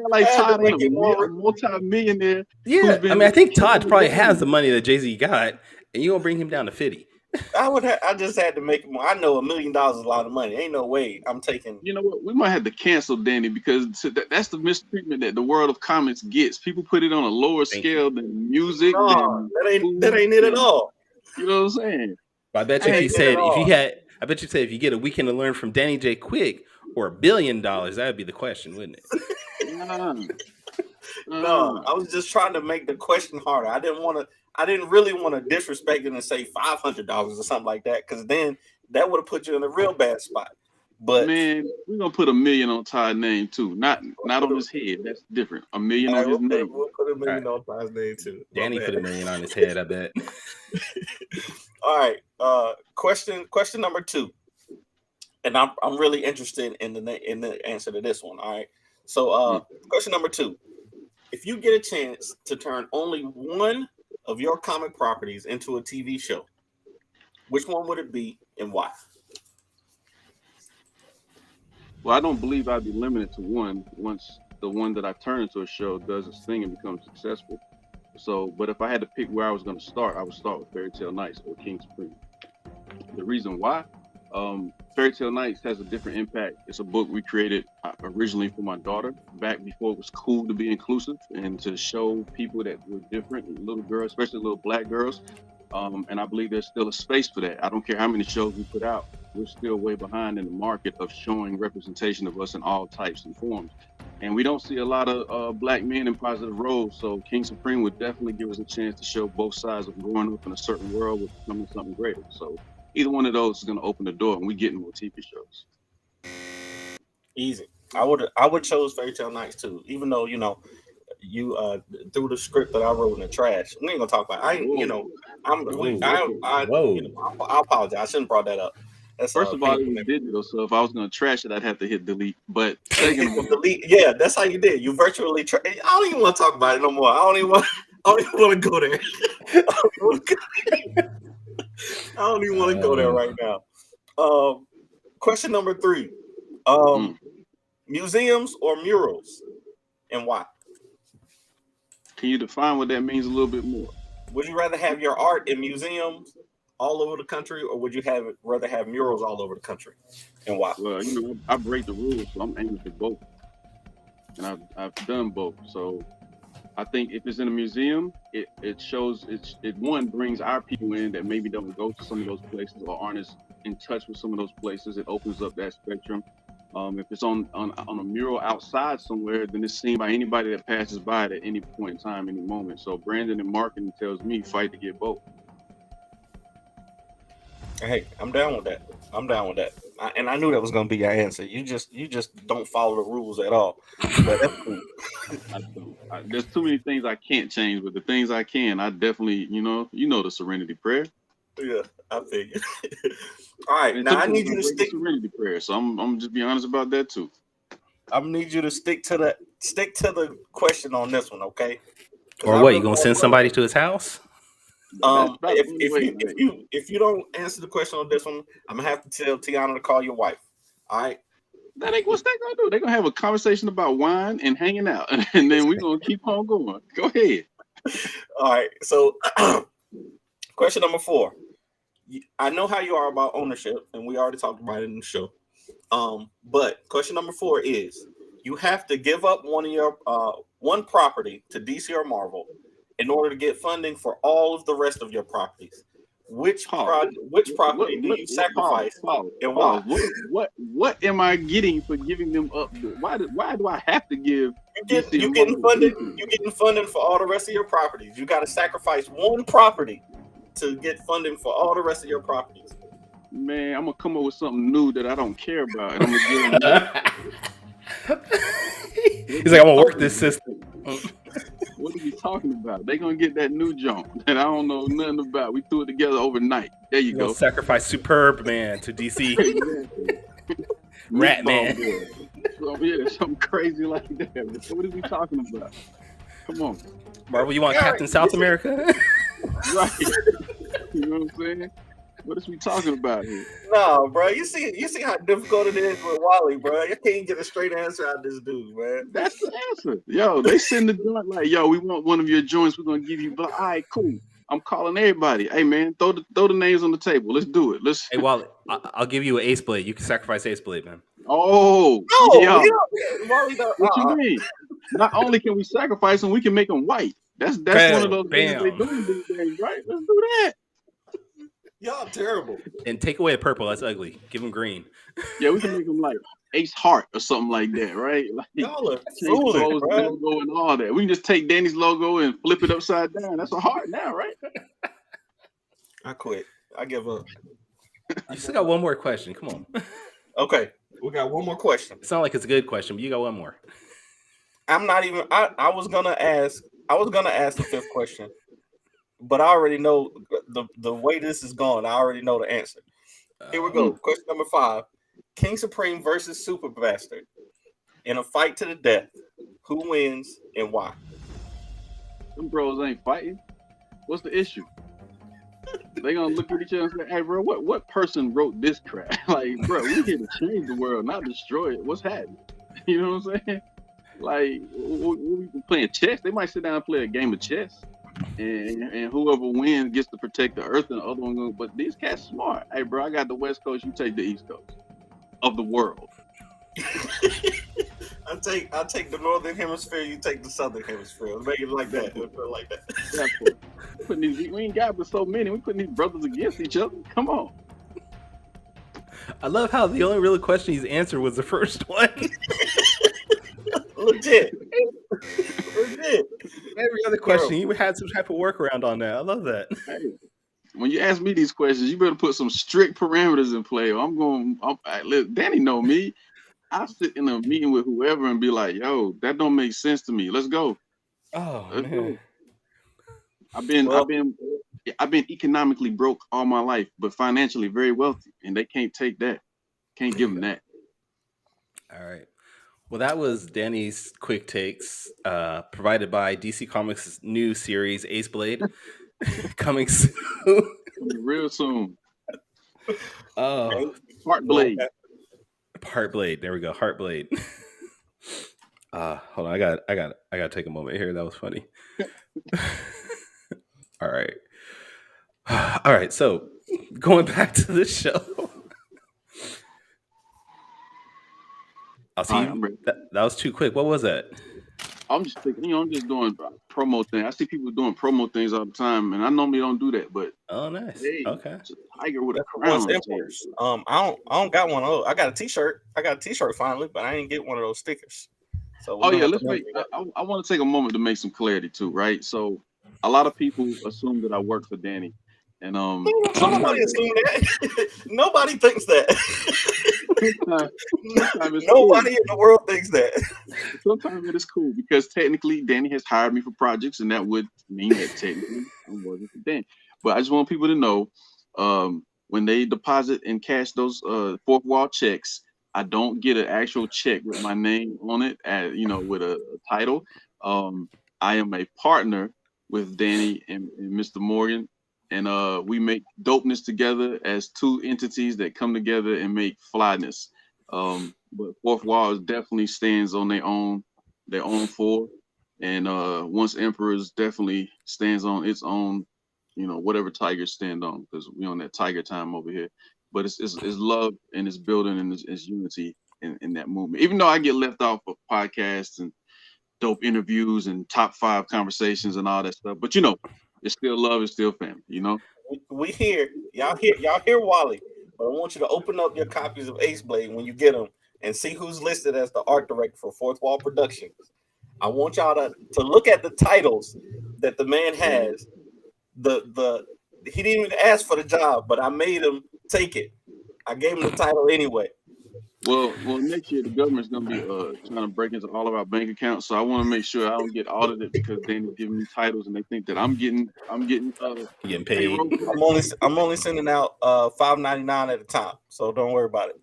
Like Todd ain't a multi-millionaire. Yeah. I mean, I think Todd probably has the money that Jay-Z got, and you're going to bring him down to 50. I just had to make it more. I know $1 million is a lot of money. Ain't no way I'm taking. You know what? We might have to cancel Danny because that's the mistreatment that the world of comics gets. People put it on a lower scale than music. No, that ain't it at all. You know what I'm saying? But I bet you if you get a weekend to learn from Danny J. Quick or $1 billion, that'd be the question, wouldn't it? No, I was just trying to make the question harder. I didn't really want to disrespect it and say $500 or something like that, because then that would have put you in a real bad spot. But man, we're gonna put $1 million on Todd's name too. Not on his head. That's different. $1 million on his name. We'll put $1 million on Todd's name too. Danny put $1 million on his head, I bet. All right. Question number 2. And I'm really interested in the answer to this one. All right. So question number 2. If you get a chance to turn only one of your comic properties into a TV show, which one would it be and why? Well, I don't believe I'd be limited to one once the one that I turn into a show does its thing and becomes successful. So, but if I had to pick where I was going to start, I would start with Fairy Tale Knights or King Supreme. The reason why? Fairy Tale Knights has a different impact. It's a book we created originally for my daughter back before it was cool to be inclusive and to show people that were different, little girls, especially little Black girls. And I believe there's still a space for that. I don't care how many shows we put out. We're still way behind in the market of showing representation of us in all types and forms. And we don't see a lot of Black men in positive roles. So King Supreme would definitely give us a chance to show both sides of growing up in a certain world with becoming something greater. So either one of those is going to open the door and we getting more TV shows. Easy. I would chose Fairy Tale Knights too, even though, you threw the script that I wrote in the trash. We ain't gonna talk about it. I apologize. I shouldn't have brought that up. First of all, it was digital, so if I was gonna trash it, I'd have to hit delete. But second of all, delete, yeah, that's how you did. You virtually I don't even want to talk about it no more. I don't even want to go there. I don't even want to go there right now. Question number 3. Museums or murals, and why? Can you define what that means a little bit more? Would you rather have your art in museums all over the country, or would you rather have murals all over the country, and why? Well, I break the rules, so I'm aiming for both, and I've done both. So I think if it's in a museum, it shows it one brings our people in that maybe don't go to some of those places or aren't as in touch with some of those places. It opens up that spectrum. If it's on a mural outside somewhere, then it's seen by anybody that passes by it at any point in time, any moment. So branding and marketing tells me fight to get both. Hey, I'm down with that. And I knew that was going to be your answer. You just don't follow the rules at all. But that's cool. I don't. There's too many things I can't change, but the things I can, I definitely, the Serenity Prayer. Yeah, I figured. All right, now I need you to stick Serenity Prayer. So I'm just be honest about that too. I need you to stick to the question on this one, okay? Or what? You gonna send somebody to his house? If you don't answer the question on this one, I'm gonna have to tell Tiana to call your wife. All right. What's that gonna do? They're gonna have a conversation about wine and hanging out, and then we're gonna keep on going. Go ahead. All right. So, question number 4. I know how you are about ownership, and we already talked about it in the show. But question number 4 is: you have to give up one property to DC or Marvel in order to get funding for all of the rest of your properties. Which property do you sacrifice and why? What am I getting for giving them up? Why do I have to give? You're getting funding for all the rest of your properties. You got to sacrifice one property to get funding for all the rest of your properties. Man, I'm gonna come up with something new that I don't care about, and I'm gonna give them. He's like, I'm gonna work this system. What are you talking about? They're gonna get that new junk that I don't know nothing about. We threw it together overnight. There you go. Sacrifice Superb Man to DC. Rat Man. So, yeah, something crazy like that. What are we talking about? Come on. Marvel, you want Captain South America? Right. You know what I'm saying? What is we talking about here? No, bro. You see how difficult it is with Wally, bro. You can't get a straight answer out of this dude, man. That's the answer. Yo, they send the joint like, yo, we want one of your joints. We're gonna give you. All right, cool. I'm calling everybody. Hey man, throw the names on the table. Let's do it. Hey, Wally, I'll give you an Ace Blade. You can sacrifice Ace Blade, man. Oh, yeah. What you mean? Not only can we sacrifice them, we can make them white. That's one of those things they do these days, right? Let's do that. Y'all terrible. And take away the purple. That's ugly. Give them green. Yeah, we can make them like Ace Heart or something like that, right? Like, y'all are foolish, logo and all that. We can just take Danny's logo and flip it upside down. That's a heart now, right? I quit. I give up. You still got one more question. Come on. Okay, we got one more question. It's not like it's a good question, but you got one more. I'm not even. I was gonna ask the fifth question, but I already know the way this is going. I already know the answer. Here we go. Question number 5: King Supreme versus Super Bastard in a fight to the death. Who wins and why? Them bros ain't fighting. What's the issue? They gonna look at each other and say, "Hey, bro, what person wrote this crap? Like, bro, we here to change the world, not destroy it. What's happening?" You know what I'm saying? Like, we playing chess. They might sit down and play a game of chess, and whoever wins gets to protect the earth, and the other one goes. But these cats smart. Hey, bro, I got the West Coast. You take the East Coast of the world. I take the Northern Hemisphere. You take the Southern Hemisphere. Make it like that. Like that. That's cool. We ain't got but so many. We putting these brothers against each other. Come on. I love how the only real question he's answered was the first one. Legit. Every other question, he had some type of workaround on that. I love that. Hey, when you ask me these questions, you better put some strict parameters in play. Danny know me. I sit in a meeting with whoever and be like, "Yo, that don't make sense to me. Let's go." Let's go. I've been economically broke all my life, but financially very wealthy, and they can't take that. Can't give them that. All right. Well, that was Danny's quick takes, provided by DC Comics' new series Ace Blade, coming soon. Real soon. Oh, Heartblade. Heartblade. There we go. Heartblade. Hold on. I got to take a moment here. That was funny. All right. So going back to the show. I'll see you. That was too quick. What was that? I'm just thinking, I'm just doing promo things. I see people doing promo things all the time, and I normally don't do that. But nice. Hey, okay. It's a tiger with a crown. I don't got one of those. I got a T-shirt. Finally, but I didn't get one of those stickers. So let's wait. I want to take a moment to make some clarity too, right? So a lot of people assume that I work for Danny, and nobody assumed that. Nobody thinks that. Nobody in the world thinks that. Sometimes it is cool because technically Danny has hired me for projects, and that would mean that technically I'm working for Danny. But I just want people to know, when they deposit and cash those fourth wall checks, I don't get an actual check with my name on it, with a title. I am a partner with Danny and Mr. Morgan. And we make dopeness together as two entities that come together and make flyness. But Fourth Wall definitely stands on their own four. And Once Emperors definitely stands on its own, whatever Tigers stand on, because we're on that Tiger time over here. But it's love and it's building and it's unity in that movement. Even though I get left off of podcasts and dope interviews and top 5 conversations and all that stuff. But it's still love, it's still family, We hear y'all hear Wally, but I want you to open up your copies of Ace Blade when you get them and see who's listed as the art director for Fourth Wall Productions. I want y'all to look at the titles that the man has. He didn't even ask for the job, but I made him take it. I gave him the title anyway. Well, next year the government's gonna be trying to break into all of our bank accounts, so I want to make sure I don't get audited because Danny's giving me titles and they think that I'm getting paid. I'm only sending out $5.99 at a time, so don't worry about it.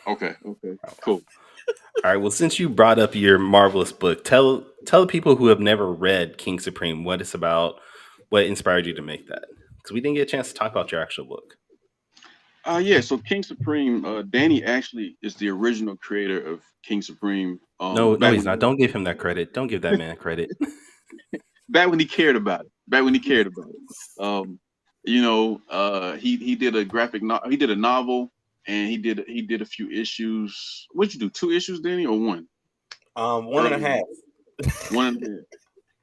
Okay, cool. All right. Well, since you brought up your marvelous book, tell the people who have never read King Supreme what it's about, what inspired you to make that, because we didn't get a chance to talk about your actual book. So King Supreme, Danny actually is the original creator of King Supreme. No, he's not. Don't give him that credit. Don't give that man credit. Back when he cared about it. back when he cared about it. He did a he did a novel, and he did a few issues. What'd you do? 2 issues, Danny, or 1? 1.5. 1.5.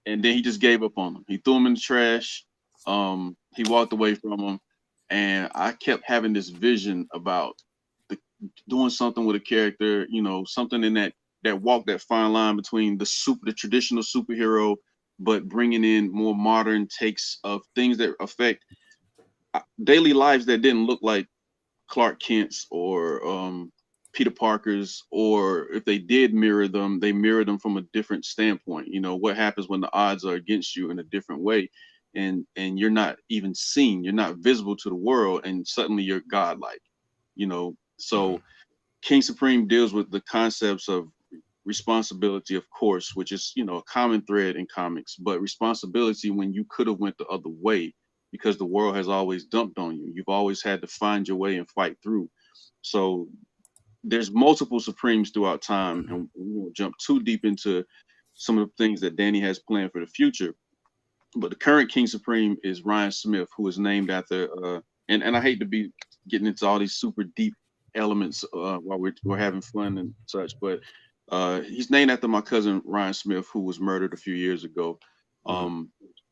And then he just gave up on them. He threw them in the trash. He walked away from them, and I kept having this vision about doing something with a character, something in that walk that fine line between the traditional superhero, but bringing in more modern takes of things that affect daily lives that didn't look like Clark Kent's or Peter Parker's, or if they did mirror them, they mirror them from a different standpoint. What happens when the odds are against you in a different way, and you're not even seen, you're not visible to the world, and suddenly you're godlike. So King Supreme deals with the concepts of responsibility, of course, which is a common thread in comics, but responsibility when you could have went the other way, because the world has always dumped on you. You've always had to find your way and fight through. So there's multiple Supremes throughout time, and we won't jump too deep into some of the things that Danny has planned for the future. But the current King Supreme is Ryan Smith, who is named after and I hate to be getting into all these super deep elements while we're having fun and such, but he's named after my cousin Ryan Smith, who was murdered a few years ago.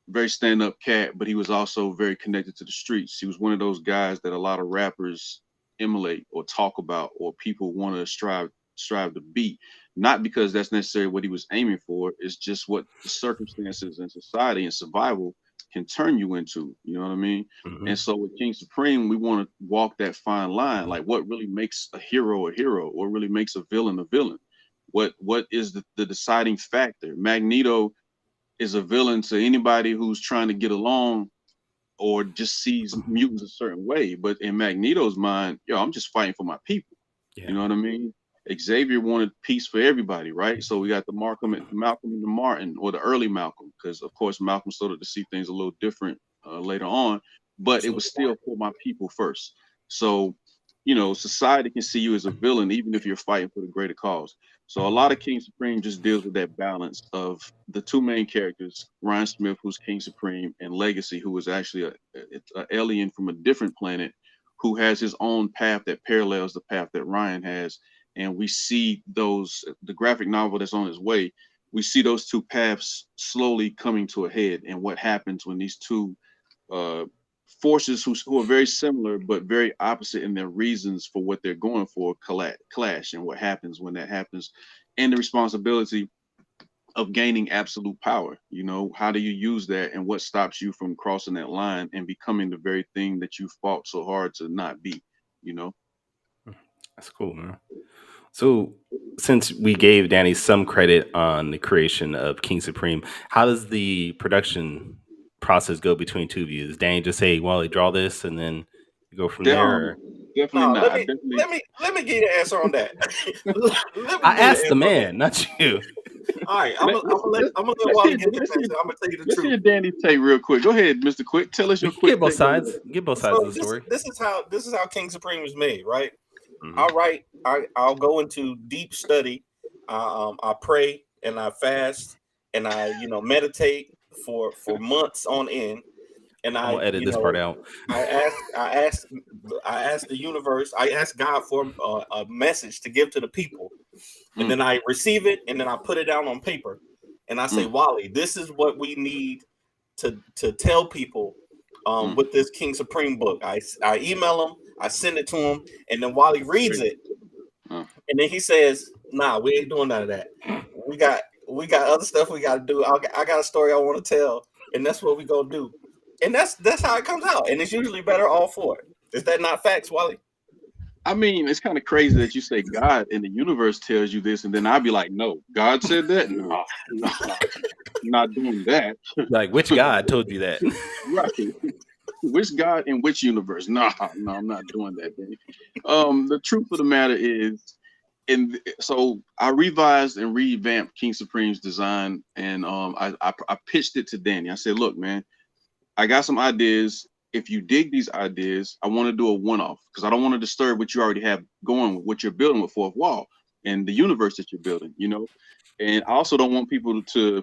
Very stand-up cat, but he was also very connected to the streets. He was one of those guys that a lot of rappers emulate or talk about, or people want to strive to be, not because that's necessarily what he was aiming for. It's just what the circumstances and society and survival can turn you into. You know what I mean? And so with King Supreme, we want to walk that fine line, like what really makes a hero, what really makes a villain. What is the deciding factor? Magneto is a villain to anybody who's trying to get along or just sees mutants a certain way. But in Magneto's mind, I'm just fighting for my people. Yeah. You know what I mean? Xavier wanted peace for everybody, right? So we got the Malcolm and the Martin, or the early Malcolm, because of course Malcolm started to see things a little different later on, but it was still for my people first. So, society can see you as a villain, even if you're fighting for the greater cause. So a lot of King Supreme just deals with that balance of the 2 main characters, Ryan Smith, who's King Supreme, and Legacy, who is actually an alien from a different planet, who has his own path that parallels the path that Ryan has. And we see the graphic novel that's on its way, we see those 2 paths slowly coming to a head, and what happens when these 2 forces who are very similar but very opposite in their reasons for what they're going for clash, and what happens when that happens, and the responsibility of gaining absolute power. How do you use that, and what stops you from crossing that line and becoming the very thing that you fought so hard to not be? That's cool, man. So since we gave Danny some credit on the creation of King Supreme, how does the production process go between 2 of you? Does Danny just say, "Well, draw this," and then you go from there? Or? Definitely not. Let me give you an answer on that. I asked the man, not you. All right, I'm gonna let Wally get this answer. I'm gonna tell you the truth. Let's hear Danny take real quick. Go ahead, Mr. Quick. Tell us your quick. Get both sides. Get both sides of the story. This is how King Supreme was made, right? I'll go into deep study. I pray and I fast and I meditate for months on end. And I'll edit this part out. I ask the universe. I ask God for a message to give to the people, and then I receive it, and then I put it down on paper, and I say, Wally, this is what we need to tell people with this King Supreme book. I email him, I send it to him, and then Wally reads it, and then he says, "Nah, we ain't doing none of that. We got other stuff we got to do. I got a story I want to tell, and that's what we gonna do." And that's how it comes out, and it's usually better all for it. Is that not facts, Wally? I mean, it's kind of crazy that you say God and the universe tells you this, and then I'd be like, "No, God said that. No, not doing that." Like, which God told you that? Right? Which God in which universe? No, I'm not doing that, baby. The truth of the matter is, so I revised and revamped King Supreme's design, and I pitched it to Danny. I said, "Look, man, I got some ideas. If you dig these ideas, I want to do a one-off, because I don't want to disturb what you already have going with what you're building with Fourth Wall and the universe that you're building, And I also don't want people to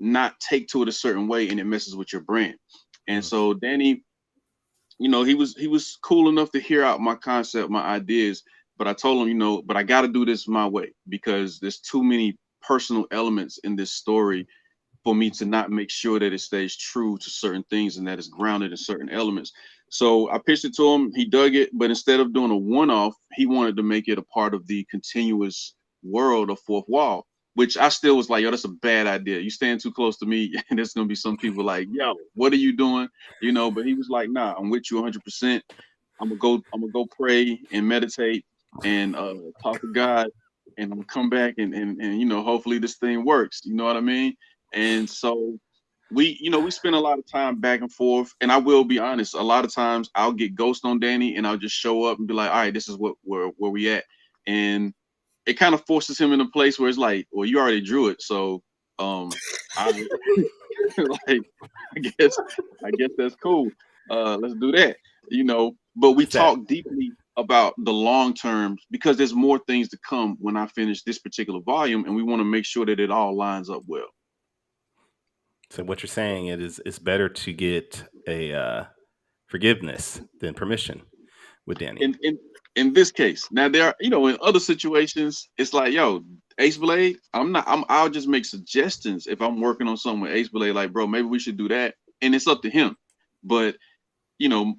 not take to it a certain way and it messes with your brand. And so Danny, you know, he was cool enough to hear out my concept, my ideas, but I told him, you know, but I got to do this my way because there's too many personal elements in this story for me to not make sure that it stays true to certain things and that it's grounded in certain elements. So I pitched it to him, he dug it, but instead of doing a one-off, he wanted to make it a part of the continuous world of Fourth Wall, which I still was like, yo, that's a bad idea. You stand too close to me, and there's gonna be some people like, yo, what are you doing? You know, but he was like, nah, I'm with you 100%. I'm gonna go pray and meditate and talk to God, and I'm gonna come back and you know, hopefully this thing works. You know what I mean? And so we, you know, we spend a lot of time back and forth. And I will be honest, a lot of times I'll get ghost on Danny and I'll just show up and be like, all right, this is where we at. And it kind of forces him in a place where it's like, well, you already drew it, so I like I guess that's cool. Let's do that, you know. But we talk deeply about the long term because there's more things to come when I finish this particular volume, and we want to make sure that it all lines up well. So what you're saying it's better to get a forgiveness than permission with Danny. In this case, now there are, you know, in other situations, it's like, yo, Ace Blade, I'll just make suggestions if I'm working on something with Ace Blade, like, bro, maybe we should do that, and it's up to him. But you know,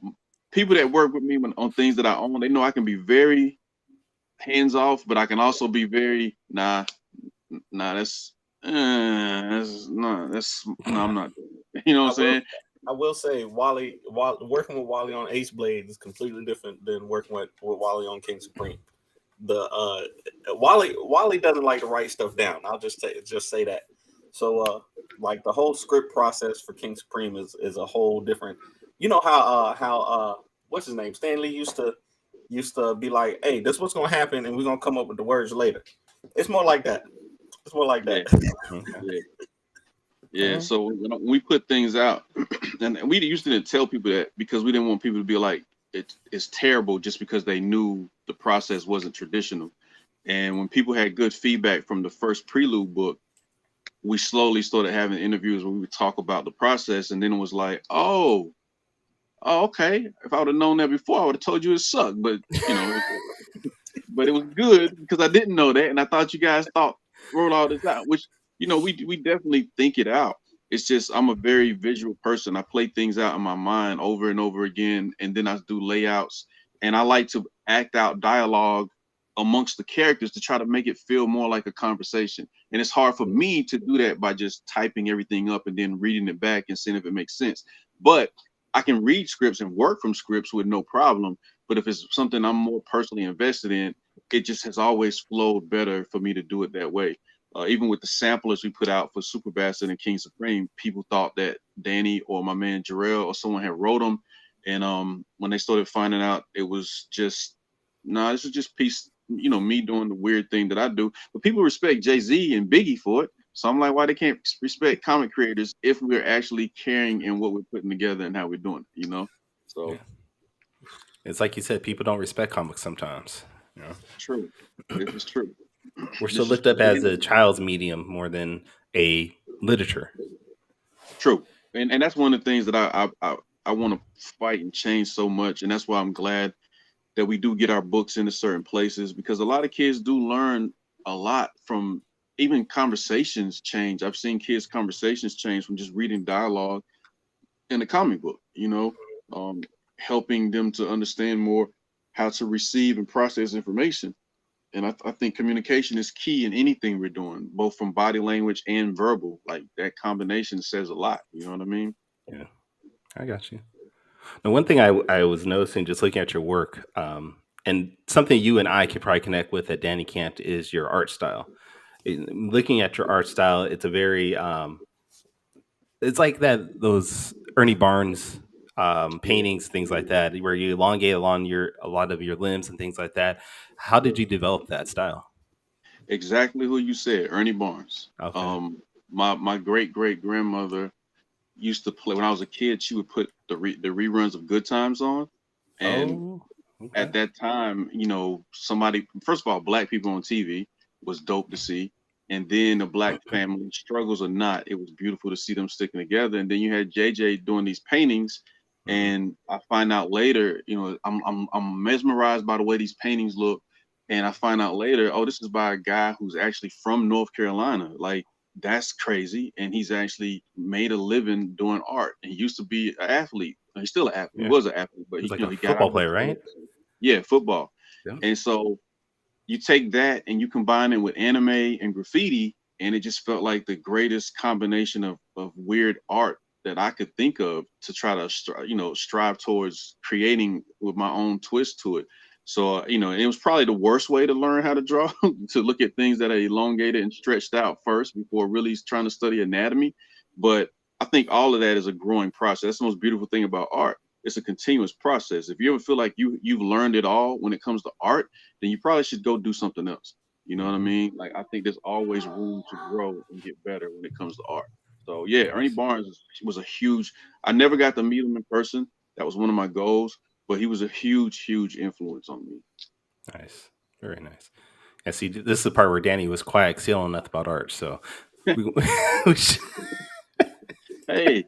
people that work with me on things that I own, they know I can be very hands off, but I can also be very I'm not doing it. You know what I'm saying? I will say Wolly working with Wolly on Ace Blade is completely different than working with Wolly on King Supreme. The Wolly doesn't like to write stuff down. I'll just say that. So like the whole script process for King Supreme is a whole different. You know how what's his name? Stan Lee used to be like, hey, this is what's gonna happen, and we're gonna come up with the words later. It's more like that. It's more like that. Yeah. So when we put things out, and we used to tell people that because we didn't want people to be like, it's terrible just because they knew the process wasn't traditional. And when people had good feedback from the first Prelude book, we slowly started having interviews where we would talk about the process, and then it was like, oh, okay. If I would have known that before, I would have told you it sucked. But you know, but it was good because I didn't know that, and I thought you guys wrote all this out, which, you know, we definitely think it out. It's just I'm a very visual person. I play things out in my mind over and over again, and then I do layouts, and I like to act out dialogue amongst the characters to try to make it feel more like a conversation. And it's hard for me to do that by just typing everything up and then reading it back and seeing if it makes sense. But I can read scripts and work from scripts with no problem. But if it's something I'm more personally invested in, it just has always flowed better for me to do it that way. Even with the samplers we put out for Super Bastard and King Supreme, people thought that Danny or my man Jarrell or someone had wrote them. And when they started finding out, it was just, this is just piece, you know, me doing the weird thing that I do. But people respect Jay-Z and Biggie for it. So I'm like, why they can't respect comic creators if we're actually caring in what we're putting together and how we're doing it, you know? So yeah. It's like you said, people don't respect comics sometimes. You know? True. This is true. We're still looked up as a child's medium more than a literature. True. And that's one of the things that I want to fight and change so much. And that's why I'm glad that we do get our books into certain places, because a lot of kids do learn a lot from even conversations change. I've seen kids' conversations change from just reading dialogue in a comic book, you know, helping them to understand more how to receive and process information. And I think communication is key in anything we're doing, both from body language and verbal. Like that combination says a lot. You know what I mean? Yeah, I got you. Now, one thing I was noticing just looking at your work, and something you and I could probably connect with that Danny can't, is your art style. Looking at your art style, it's a very, it's like those Ernie Barnes paintings, things like that, where you elongate along a lot of your limbs and things like that. How did you develop that style? Exactly who you said, Ernie Barnes. Okay. My great grandmother used to play when I was a kid. She would put the reruns of Good Times on, and okay. At that time, you know, somebody, first of all, black people on TV was dope to see. and then the black family struggles or not, it was beautiful to see them sticking together. And then you had JJ doing these paintings, and I find out later, I'm mesmerized by the way these paintings look, and I find out later, oh, this is by a guy who's actually from North Carolina. Like, that's crazy, and he's actually made a living doing art. And he used to be an athlete. He's still an athlete. He was an athlete, but he's like a he football got player, right? Yeah, football. Yeah. And so you take that and you combine it with anime and graffiti, and it just felt like the greatest combination of weird art that I could think of to try to strive towards creating with my own twist to it. So it was probably the worst way to learn how to draw, to look at things that are elongated and stretched out first before really trying to study anatomy. But I think all of that is a growing process. That's the most beautiful thing about art. It's a continuous process. If you ever feel like you've learned it all when it comes to art, then you probably should go do something else. You know what I mean? Like, I think there's always room to grow and get better when it comes to art. So yeah, Ernie Barnes was a huge. I never got to meet him in person. That was one of my goals, but he was a huge, huge influence on me. Nice, very nice. And see, this is the part where Danny was quiet because he don't know nothing about art. So, hey,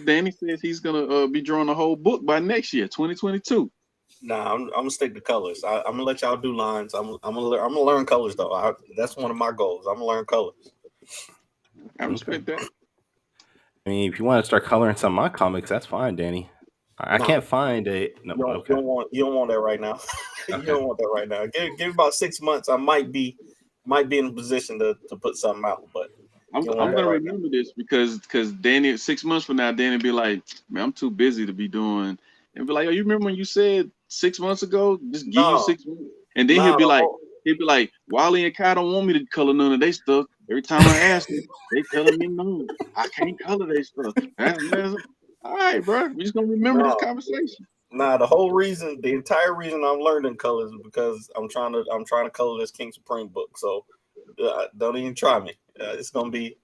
Danny says he's gonna be drawing a whole book by next year, 2022. Nah, I'm gonna stick to colors. I'm gonna let y'all do lines. I'm gonna learn colors though. That's one of my goals. I'm gonna learn colors. I respect that. I mean, if you want to start coloring some of my comics, that's fine, Danny. I can't find a. No, you don't want that right now. You don't want that right now. Give about 6 months. I might be in a position to put something out, but I'm gonna remember this because Danny, 6 months from now, Danny be like, man, I'm too busy to be doing, and be like, oh, you remember when you said 6 months ago? Just give you 6 months, and then he'll be like, Wolly and Kai don't want me to color none of their stuff. Every time I ask them, they telling me no, I can't color their stuff. All right, bro, we just gonna remember this conversation. Nah, the entire reason I'm learning colors is because I'm trying to color this King Supreme book. So don't even try me. It's gonna be.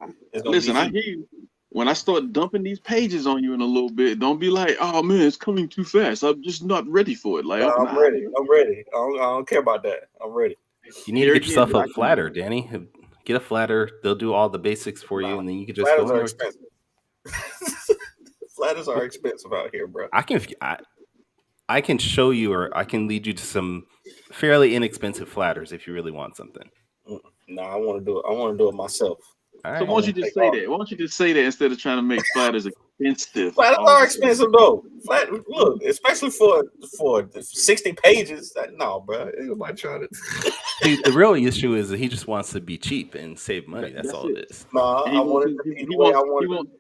Listen, I hear you. When I start dumping these pages on you in a little bit, don't be like, "Oh man, it's coming too fast. I'm just not ready for it." Like, I'm ready. I'm ready. I don't care about that. I'm ready. You need to get yourself a flatter, Danny. Get a flatter. They'll do all the basics for you, and then you can just flatters are expensive. Flatters are expensive out here, bro. I can show you, or I can lead you to some fairly inexpensive flatters if you really want something. No, I want to do it. I want to do it myself. All right. So why don't you just say that? Why don't you just say that instead of trying to make flatters expensive? Flatters are expensive though. Look, especially for 60 pages. No, bro. Ain't nobody trying to. See, the real issue is that he just wants to be cheap and save money. That's all it is. No, I want it to be the way I want it.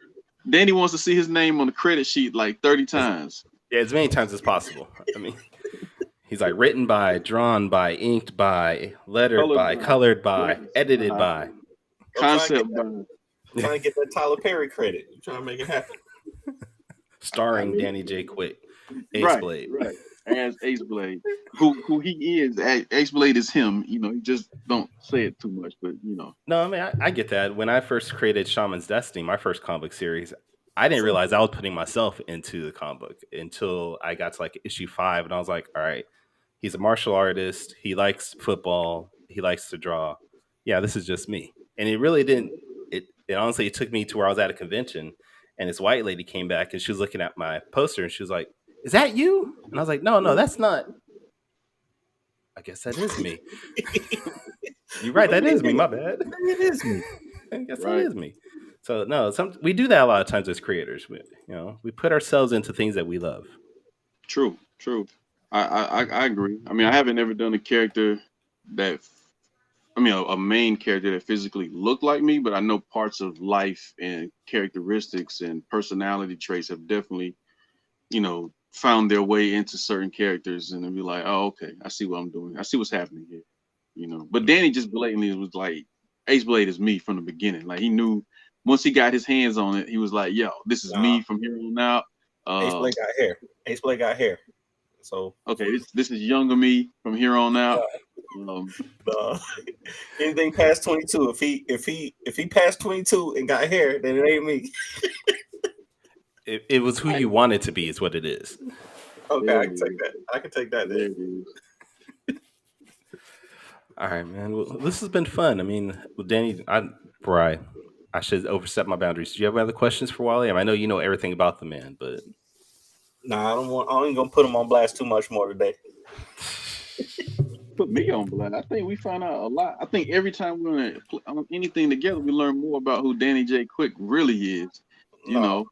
Danny wants to see his name on the credit sheet like 30 times. Yeah, as many times as possible. I mean, he's like written by, drawn by, inked by, lettered by, colored by, edited by. Concept by. Trying to get that Tyler Perry credit. You're trying to make it happen. Starring Danny J. Quick. Ace Blade. Right. As Ace Blade. Who he is. Ace Blade is him. He just don't say it too much, but No, I mean, I get that. When I first created Shaman's Destiny, my first comic book series, I didn't realize I was putting myself into the comic book until I got to like issue 5, and I was like, all right, he's a martial artist. He likes football. He likes to draw. Yeah, this is just me. And it really didn't. It honestly, it took me to where I was at a convention, and this white lady came back, and she was looking at my poster, and she was like, "Is that you?" And I was like, "No, that's not. I guess that is me." You're right. That is me. My bad. It is me. I guess that is me. So no, we do that a lot of times as creators. We put ourselves into things that we love. True. I agree. I mean, I haven't ever done a character that. A main character that physically looked like me, but I know parts of life and characteristics and personality traits have definitely, found their way into certain characters, and then be like, oh, okay, I see what I'm doing. I see what's happening here, But Danny just blatantly was like, Ace Blade is me from the beginning. Like, he knew once he got his hands on it, he was like, yo, this is me from here on out. Ace Blade got hair. Ace Blade got hair. So okay, this is younger me from here on out. Anything past 22. If he passed 22 and got hair, then it ain't me. It was who you wanted to be, is what it is. Okay, I can take that. I can take that. All right, man. Well, this has been fun. I mean, Danny, I should overstep my boundaries. Do you have other questions for Wally? I know you know everything about the man, but I ain't gonna put him on blast too much more today. Put me on blast. I think we find out a lot. I think every time we're on anything together, we learn more about who Danny J. Quick really is. Learn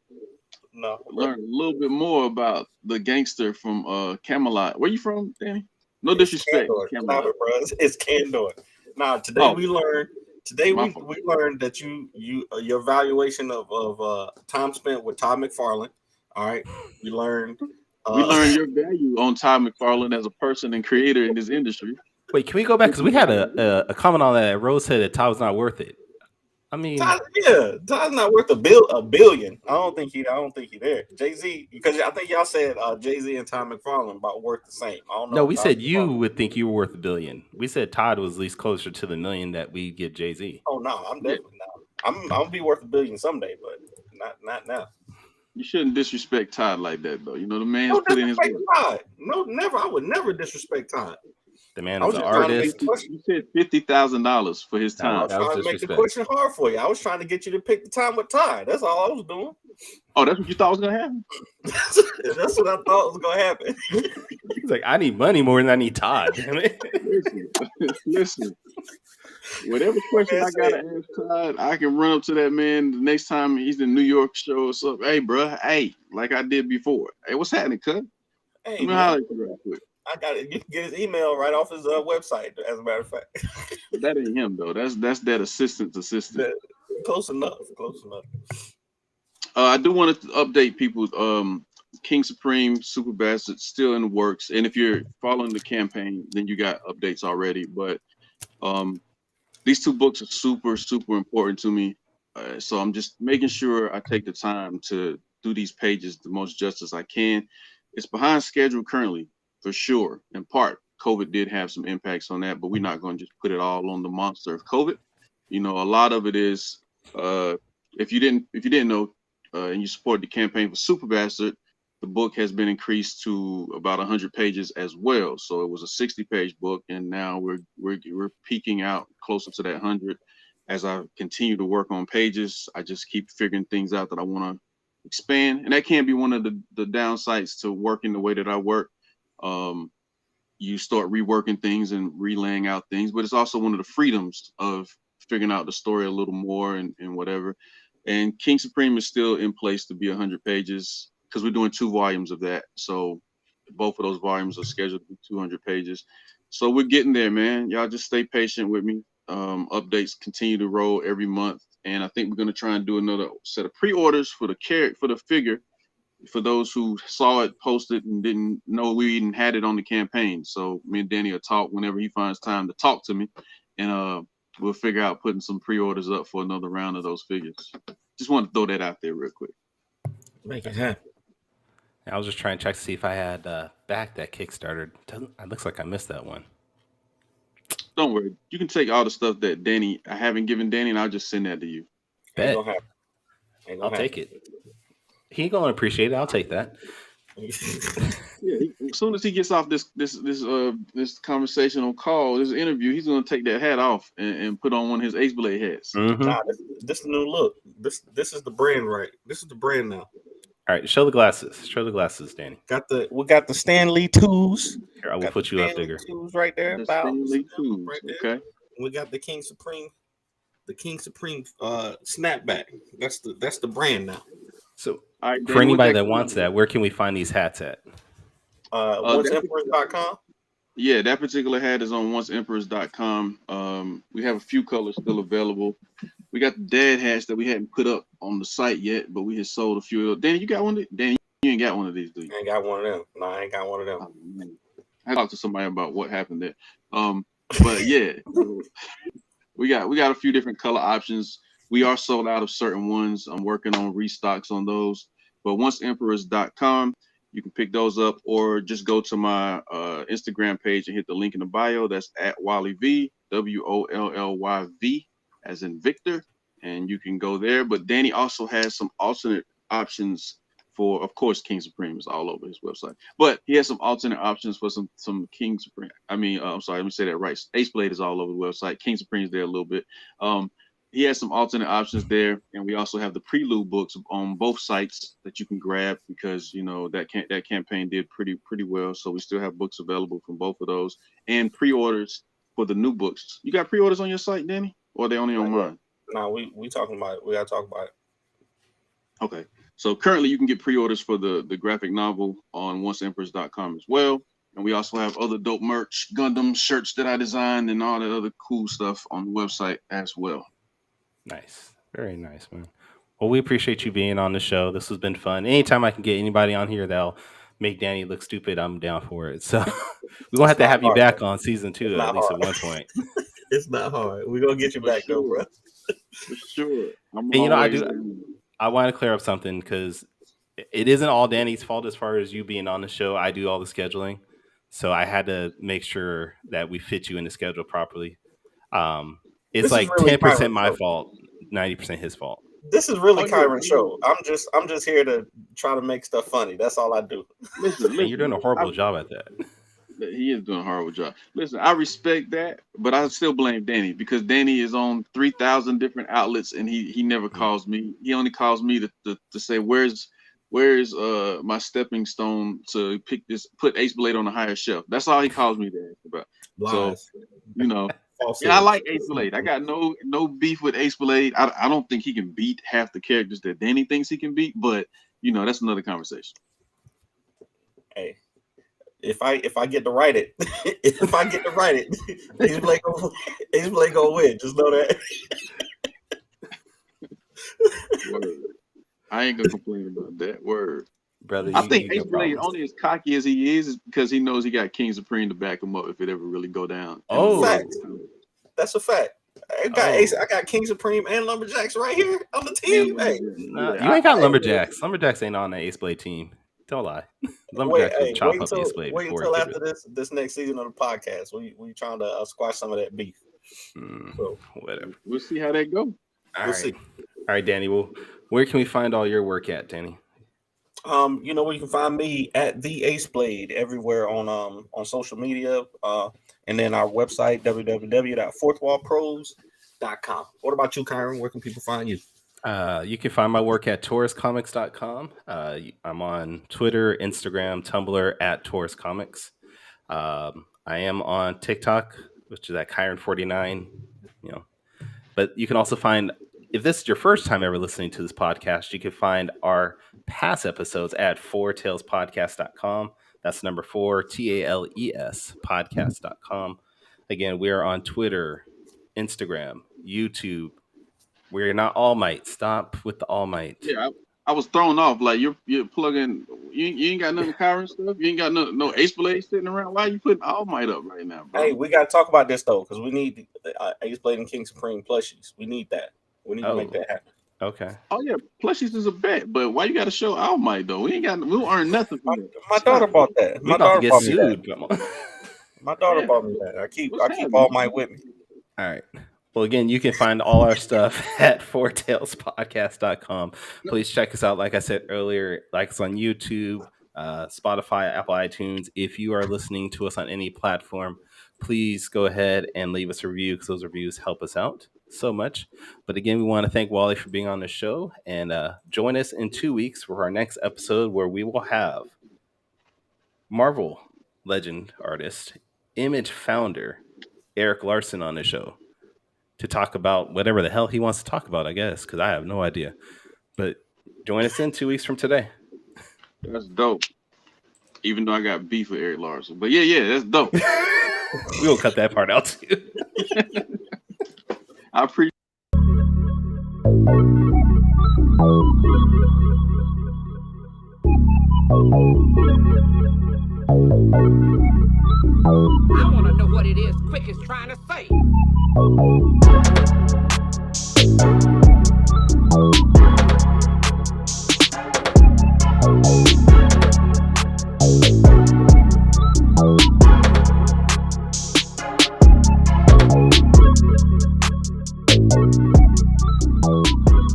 a little bit more about the gangster from Camelot. Where you from, Danny? No disrespect, Camelot. Stop it, bro. It's Candor. Now today we learned. Today we learned that your evaluation of time spent with Todd McFarlane. All right, we learned. We learned your value on Todd McFarlane as a person and creator in this industry. Wait, can we go back? Because we had a comment on that. Rose said that Todd was not worth it. I mean, Todd's not worth a billion. I don't think he there. Jay-Z, because I think y'all said Jay-Z and Todd McFarlane about worth the same. I don't know. No, we said you would think you were worth $1 billion. We said Todd was at least closer to the $1 million that we give Jay-Z. Oh no, I'm definitely not. I'm gonna be worth $1 billion someday, but not now. You shouldn't disrespect Todd like that, though. You know the man's put in his work. Todd. No, never. I would never disrespect Todd. The man is an artist. You said $50,000 for his time. I was trying to make the question hard for you. I was trying to get you to pick the time with Todd. That's all I was doing. Oh, that's what you thought was gonna happen? That's what I thought was gonna happen. He's like, I need money more than I need Todd. Listen. Whatever question I gotta ask Todd, I can run up to that man the next time he's in New York show or something. Hey, bro. Hey, like I did before. Hey, what's happening, cuz? Hey, I got it. You can get his email right off his website. As a matter of fact, that ain't him though. That's that assistant. Close enough. I do want to update people. King Supreme, Super Bastard, still in the works. And if you're following the campaign, then you got updates already. But these two books are super, super important to me. So I'm just making sure I take the time to do these pages the most justice I can. It's behind schedule currently, for sure. In part, COVID did have some impacts on that, but we're not going to just put it all on the monster of COVID. You know, a lot of it is, if you didn't know, and you support the campaign for Super Bastard, the book has been increased to about 100 pages as well. So it was a 60-page book, and now we're peaking out closer to that 100. As I continue to work on pages, I just keep figuring things out that I want to expand, and that can be one of the downsides to working the way that I work. You start reworking things and relaying out things, but it's also one of the freedoms of figuring out the story a little more and whatever. And King Supreme is still in place to be 100 pages because we're doing 2 volumes of that. So both of those volumes are scheduled to be 200 pages. So we're getting there, man. Y'all just stay patient with me. Updates continue to roll every month. And I think we're going to try and do another set of pre-orders for the figure, for those who saw it posted and didn't know we even had it on the campaign. So me and Danny will talk whenever he finds time to talk to me, and we'll figure out putting some pre-orders up for another round of those figures. Just want to throw that out there real quick. Make it happen. I was just trying to check to see if I had back that Kickstarter. It looks like I missed that one. Don't worry. You can take all the stuff that I haven't given Danny, and I'll just send that to you. Bet. I'll take it. He ain't gonna appreciate it. I'll take that. As soon as he gets off this conversational call, this interview, he's gonna take that hat off and put on one of his Ace Blade hats. Mm-hmm. Nah, this is the new look. This is the brand, right? This is the brand now. All right, show the glasses. Show the glasses, Danny. We got the Stanley twos. Here, I will put you up bigger. Twos right there. The Stanley twos. Right there. Okay. We got the King Supreme. The King Supreme snapback. That's the brand now. So for anybody that wants that, where can we find these hats at? OnceEmperors.com. Yeah, that particular hat is on OnceEmperors.com. We have a few colors still available. We got the dad hats that we hadn't put up on the site yet, but we had sold a few of those. Danny, you got one? Danny, you ain't got one of these, do you? I ain't got one of them. No, I ain't got one of them. Oh, I talked to somebody about what happened there. But yeah, we got a few different color options. We are sold out of certain ones. I'm working on restocks on those. But OnceEmperors.com, you can pick those up, or just go to my Instagram page and hit the link in the bio. That's at Wolly V, WOLLYV, as in Victor, and you can go there. But Danny also has some alternate options for, of course, King Supreme is all over his website. But he has some alternate options for some King Supreme. I'm sorry, let me say that right. Ace Blade is all over the website. King Supreme is there a little bit. He has some alternate options there, and we also have the Prelude books on both sites that you can grab because that campaign did pretty well. So we still have books available from both of those and pre-orders for the new books. You got pre-orders on your site, Danny, or are they only on mine? No, we talking about it. We gotta talk about it. Okay. So currently you can get pre-orders for the graphic novel on onceemperors.com as well. And we also have other dope merch, Gundam shirts that I designed and all that other cool stuff on the website as well. Nice. Very nice, man. Well, we appreciate you being on the show. This has been fun. Anytime I can get anybody on here that'll make Danny look stupid, I'm down for it. So we're going to have you back on season 2 at least at one point. It's not hard. We're going to get you back though, bro. For sure. I want to clear up something because it isn't all Danny's fault as far as you being on the show. I do all the scheduling. So I had to make sure that we fit you in the schedule properly. It's like really 10% my fault, 90% his fault. This is really Kyron's show. I'm just here to try to make stuff funny. That's all I do. Listen, you're doing a horrible job at that. He is doing a horrible job. Listen, I respect that, but I still blame Danny because Danny is on 3,000 different outlets and he never calls me. He only calls me to say where's my stepping stone to put Ace Blade on a higher shelf. That's all he calls me to ask about. Lies. So yeah, I like Ace Blade. I got no beef with Ace Blade. I don't think he can beat half the characters that Danny thinks he can beat, but that's another conversation. Hey, if I get to write it, Ace Blade gonna win. Just know that. I ain't gonna complain about that word. Brother, I think Ace Blade only as cocky as he is because he knows he got King Supreme to back him up if it ever really go down. Oh, that's a fact. I got King Supreme and Lumberjacks right here on the team. Hey, you ain't got Lumberjacks. Lumberjacks ain't on the Ace Blade team. Don't lie. Lumberjacks will chop up Ace Blade. Wait until after this next season of the podcast. We trying to squash some of that beef. So whatever. We'll see how that goes. We'll see. All right, Danny. Well, where can we find all your work at, Danny? Where you can find me at the Ace Blade everywhere on social media, and then our website www.fourthwallpros.com. What about you, Kyron? Where can people find you? You can find my work at tauruscomics.com. I'm on Twitter, Instagram, Tumblr at Taurus Comics. I am on TikTok, which is at Kyron49. But you can also find, if this is your first time ever listening to this podcast, you can find our past episodes at 4tailspodcast.com. That's number 4, TALES podcast.com. Again, we are on Twitter, Instagram, YouTube. We're not All Might. Stop with the All Might. Yeah, I was thrown off. Like you're plugging. You ain't got nothing Kyron stuff. You ain't got no Ace Blade sitting around. Why are you putting All Might up right now, bro? Hey, we got to talk about this though, because we need Ace Blade and King Supreme plushies. We need that. We need to make that happen. Okay. Oh yeah, plushies is a bet, but why you got to show All Might though? We'll earn nothing from that. My daughter bought that. My daughter bought me that. My daughter bought me that. I keep All Might with me. All right. Well, again, you can find all our stuff at 4tailspodcast.com. Please check us out. Like I said earlier, like us on YouTube, Spotify, Apple iTunes. If you are listening to us on any platform, please go ahead and leave us a review because those reviews help us out so much. But again, we want to thank Wally for being on the show, and join us in 2 weeks for our next episode where we will have Marvel legend artist, Image founder, Eric Larson on the show to talk about whatever the hell he wants to talk about, I guess, because I have no idea. But join us in 2 weeks from today. That's dope. Even though I got beef with Eric Larson. But yeah, that's dope. We'll cut that part out too. I appreciate I want to know what it is Quick is trying to say.